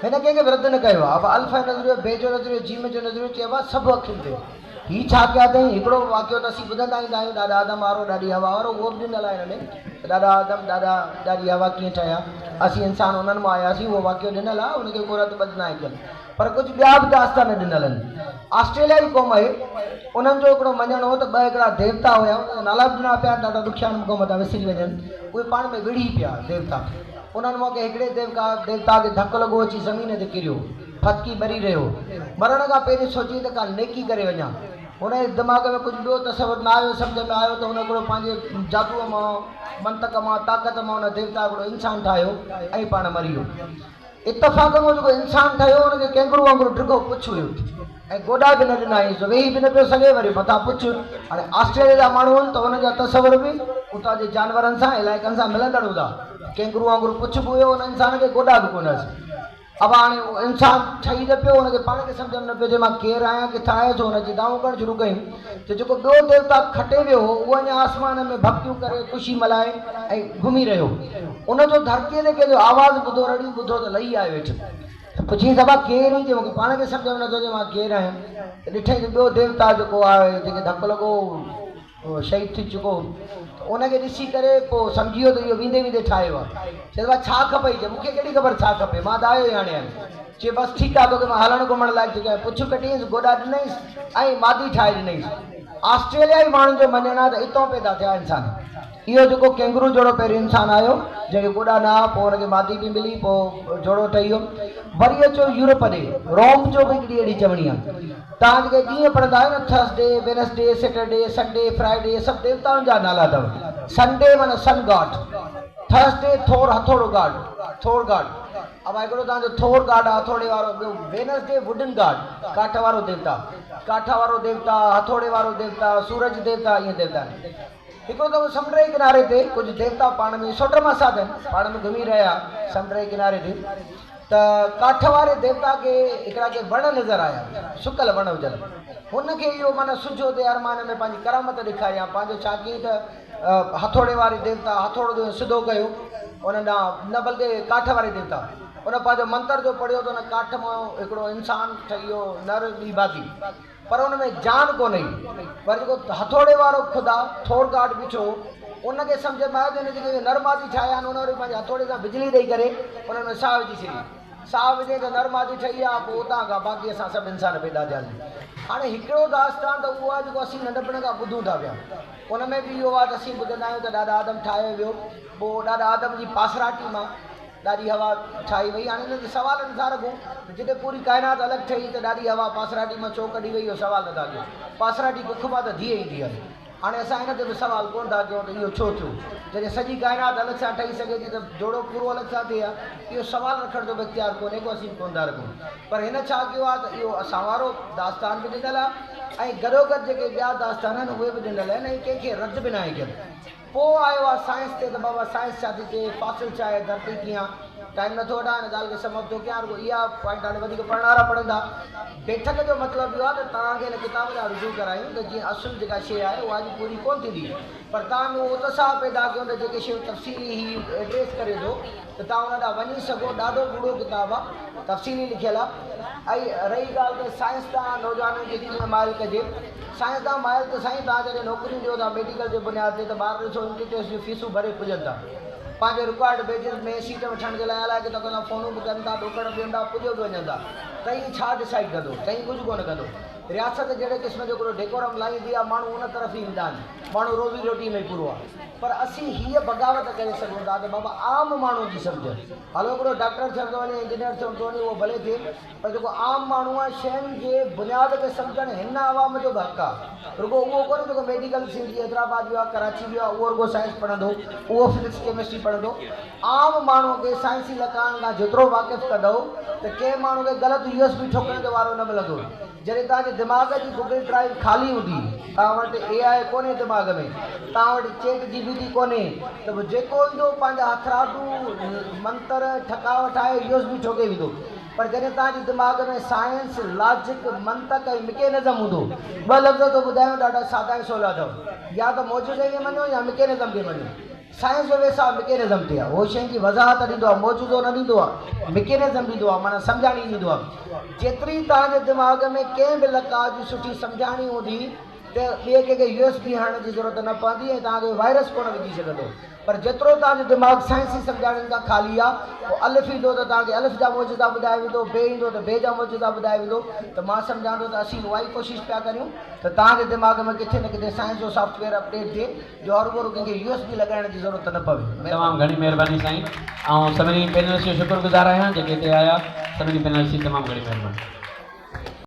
हिन कंहिंखे बि रद्द न कयो आहे। अब अल्फ़ नज़रियो, बे जो नज़रियो, जीम जो नज़रियो, चइबो आहे सभु अखियुनि ते। हीअ छा कया अथई? हिकिड़ो वाक़ियो त असीं ॿुधंदा ईंदा आहियूं, ॾाढा आदम वारो, ॾाढी हवा वारो, उहो बि ॾिनल आहे हिन में। ॾाढा आदम, ॾाढी हवा कीअं ठहिया, असीं इंसान उन्हनि मां आयासीं, उहो वाक़ियो ॾिनल आहे, हुनखे को रद्द बद न आहे कयलु। पर कुझु ॿिया बि दास्ता न ॾिनल आहिनि। ऑस्ट्रेलियाई क़ौम आहे, उन्हनि जो हिकिड़ो मञणु हो त ॿ हिकिड़ा देवता हुया, नाला बि ॾिना पिया, ॾाढा ॾुखिया क़ौम था विसरी वञनि। उहे पाण में विढ़ी पिया देवता। उन्हनि मौक़े हिकिड़े देवता खे धकु लॻो, अची ज़मीन ते किरियो, फतकी ॿरी रहियो। मरण खां पहिरीं सोची त का नेकी करे वञा। हुनजे दिमाग़ में कुझु ॿियो तसवुरु न आयो, सम्झ में आयो त हुन हिकिड़ो पंहिंजे जादूअ मां, मंतक मां, ताक़त मां हुन देवता हिकिड़ो इंसानु ठाहियो ऐं पाण मरी वियो। इतफ़ाक़ में जेको इंसानु ठहियो हुनखे कैंगरू वांगुरु ड्रिघो पुछ हुयो ऐं गोॾा बि न ॾिना आहिनि, वेही बि न पियो सघे, वरी मथां पुछ। हाणे ऑस्ट्रेलिया जा माण्हू आहिनि त हुनजा तसवुर बि उतां जे जानवरनि सां, इलाइक़नि सां मिलंदड़ हूंदा। कैंगरू वांगुरु पुछ बि हुयो, हुन इंसान खे गोॾा बि कोन हुअसि। अब हाणे इंसानु ठही न पियो, हुनखे पाण खे सम्झ में न पियो जे मां केरु आहियां, किथां आहियां छो। हुनजी दाऊं करणु शुरू कयूं त जेको ॿियो देवता खटे वियो हो, उहो अञा आसमान में भक्तियूं करे, ख़ुशी मल्हाए ऐं घुमी रहियो। उनजो धरतीअ ते कंहिंजो आवाज़ु ॿुधो, रड़ियूं ॿुधो त लही आयो हेठि। पुछी सभा केरु ई, मूंखे पाण खे सम्झ में नथो अचे मां केरु आहियां। त ॾिठई त ॿियो देवता जेको आहे, जंहिंखे धकु लॻो, शहीद थी चुको, उनखे ॾिसी करे पोइ सम्झी वियो त इहो वेंदे वेंदे ठाहियो आहे। चए थो छा खपई? चए मूंखे कहिड़ी ख़बर छा खपे, मां त आयो ई हाणे आहियां। चए बसि ठीकु आहे, तोखे मां हलणु घुमण लाइ थी कयां। पुछ कटीसि, गोॾा ॾिनईसि ऐं मादी ठाहे ॾिनईसि। ऑस्ट्रेलियाई माण्हुनि जो मञणु आहे त हितां पैदा थिया इंसान। इहो जेको कैंगरू जोड़ो पहिरियों इंसानु आयो, जंहिंखे गोॾा न हुआ, पोइ हुनखे मादी बि मिली, पोइ जोड़ो ठही वियो। वरी अचो यूरोप ॾे, रोम जो बि हिकिड़ी अहिड़ी चवणी आहे। तव्हां जेके ॾींहं पढ़ंदा आहियो न, Thursday, Wednesday, Saturday, Sunday, Friday, सभु देवताउनि जा नाला अथव। संडे माना सन गॉड, थर्सडे थोर, हथोड़ो गॉड, थोर गॉड। अब हिकिड़ो तव्हांजो थोर गॉड आहे, हथोड़े वारो। ॿियो वेनसडे वुडन गॉड, काठ वारो देवता, काठ वारो देवता, हथोड़े वारो देवता, सूरज देवता, ईअं देवता आहिनि। हिकिड़ो दफ़ो समुंड जे किनारे ते कुझु देवता पाण में सोट मां साथ आहिनि, पाण में घुमी रहिया समुंड जे किनारे ते। त काठ वारे देवता खे हिकिड़ा के वण नज़र आया, सुकल वण हुजनि। हुनखे इहो माना सुजो ते अरमान में पंहिंजी करामत ॾेखारियां, पंहिंजो छा कीअं त हथोड़े वारे देवता हथोड़ो जो सिधो कयो उन ॾांहुं, न बल्कि काठ वारे देवता उन पंहिंजो मंत्र जो पढ़ियो त उन काठ मां हिकिड़ो इंसानु ठही वियो, नर ॿी बादी। पर उन में जान कोन्हे। पर जेको हथोड़े वारो ख़ुदा थोड़ गार्ड बीठो उनखे सम्झ में आयो त जेके नरमादी ठाहिया आहिनि उन वरी पंहिंजे हथोड़े सां बिजली ॾेई करे उन्हनि में साह विझी छॾी। साह विझे त नरमादी ठही आहे, पोइ उतां खां बाक़ी असां सभु इंसान पैदा थिया आहिनि। हाणे हिकिड़ो दास्तान त उहो आहे जेको असीं नंढपण खां ॿुधूं था पिया। उन में बि इहो आहे त असीं ॿुधंदा आहियूं त ॾाॾा आदम ठाहियो वियो, पोइ ॾाॾा आदम जी पासराटी मां ॾाढी हवा ठाही वई। हाणे हिन ते सवाल नथा रखूं त जिते पूरी काइनात अलॻि ठही त ॾाढी हवा पासराटी मां छो कढी वई, इहो सवाल नथा कयूं। पासराटी कुख मां त धीअ ईंदी आहे। हाणे असां हिन ते बि सवाल कोन था कयूं त इहो छो थियो, जॾहिं सॼी काइनात अलॻि सां ठही सघे थी त जोड़ो पूरो अलॻि सां थिए आहे। इहो सवाल रखण जो बि इख़्तियार कोन्हे को, असीं कोन था रखूं। पर हिन छा कयो आहे त इहो असां वारो दास्तान बि ॾिनल आहे ऐं गॾोगॾु जेके ॿिया दास्तान आहिनि उहे बि ॾिनल आहिनि ऐं कंहिंखे रद्द बि न आहे कयलु। पोइ आयो आहे साइंस ते त बाबा साइंस छा थी चए, फासिल छा आहे, धरती कीअं। टाइम नथो वठां हिन ॻाल्हि खे समाप्त थो कयां, रुॻो इहा पॉइंट हाणे वधीक पढ़नारा पढ़ंदा। बैठक जो मतिलबु इहो आहे त तव्हांखे हिन किताब जा रुजू करायूं त जीअं असुलु जेका शइ आहे उहा अॼु पूरी कोन थींदी, पर तव्हां में उहो उत्साह पैदा कयूं त जेके शयूं तफ़सीली ही एड्रेस करे थो त तव्हां हुन ॾांहुं वञी सघो। ॾाढो ॿुढो किताबु आहे, तफ़सीली लिखियलु आहे। ऐं रही ॻाल्हि त साइंस तव्हां नौजवाननि खे कीअं माइल कजे, साइंस तव्हां माइल त साईं तव्हां जॾहिं नौकरियूं ॾियो था मेडिकल जे बुनियाद ते त ॿार ॾिसो इंस्टीट्यूट जूं फीसूं भरे पुॼनि था। पंहिंजे रिकॉर्ड बेजिस में सीट वठण जे लाइ अलाए किथां किथां फ़ोनूं बि कनि था, ॾोकड़ बि ॾियनि था, पुॼो बि वञनि था। त हीअ छा डिसाइड कंदो, कहीं कुझु कोन कंदो। रियासत जहिड़े क़िस्म जो हिकिड़ो डेकोरम लाहींदी आहे, माण्हू उन तरफ़ ई ईंदा आहिनि, माण्हू रोज़ी रोटी में पूरो आहे। पर असीं हीअ बग़ावत करे सघूं था त बाबा आम माण्हू जी सम्झ। हलो हिकिड़ो डॉक्टर थियण थो वञे, इंजीनियर थियण थो वञे, उहो भले थिए, पर जेको आम माण्हू आहे शयुनि जे बुनियाद खे सम्झणु हिन आवाम जो बि हक़ु आहे। रुॻो उहो कोन्हे जेको मेडिकल सिंधी हैदराबाद वियो आहे, कराची वियो आहे, उहो रुॻो साइंस पढ़ंदो, उहो फिजिक्स केमिस्ट्री पढ़ंदो। आम माण्हू खे साइंसी लकान खां जेतिरो वाक़िफ़ु कंदो त कंहिं माण्हू खे ग़लति USB ठोकण जो वारो न मिलंदो। जॾहिं तव्हांजे दिमाग़ जी गूगल ड्राइव ख़ाली हूंदी, तव्हां वटि AI कोन्हे दिमाग़ में, तव्हां वटि ChatGPT कोन्हे, त पोइ जेको ईंदो पंहिंजा हथरादू मंतर ठकाव ठाहे USB ठोके वेंदो। पर जॾहिं तव्हांजे दिमाग़ में साइंस, लॉजिक, मंतक ऐं मिकेनिज़म हूंदो, ॿ लफ़्ज़ थो ॿुधायां ॾाढा सादा ऐं सवला अथव। या त मौजूदे खे मञो या मिकेनिज़म खे मञो। साइंस जो वेसा मिकेनिज़म ते आहे, उहो शइ जी वज़ाहत ॾींदो आहे, मौजूदो न ॾींदो आहे, मिकेनिज़म ॾींदो आहे, माना सम्झाणी ॾींदो आहे। जेतिरी तव्हांजे दिमाग़ में कंहिं बि लका जी सुठी सम्झाणी हूंदी त ॿिए कंहिंखे USB हणण जी ज़रूरत न पवंदी ऐं तव्हांखे वायरस कोन विझी सघंदो। पर जेतिरो तव्हांजो दिमाग़ साइंसी सम्झाणियुनि खां ख़ाली आहे, पोइ अलिफ़ ईंदो त तव्हांखे अलिफ़ जा मौजूदा ॿुधाए वेंदो, बे ईंदो त बे जा मौजूदा ॿुधाए वेंदो। त मां सम्झां थो त असीं उहा ई कोशिशि पिया करियूं त तव्हांजे दिमाग़ में किथे न किथे साइंस जो सॉफ्टवेयर अपडेट थिए जो हर भरू कंहिंखे USB लॻाइण जी ज़रूरत न पवे। तमामु घणी महिरबानी साईं। ऐं सभिनी पैनलिस्ट जो शुक्रगुज़ार आहियां जेके हिते आया। सभिनी पैनलिस्ट जी तमामु घणी महिरबानी।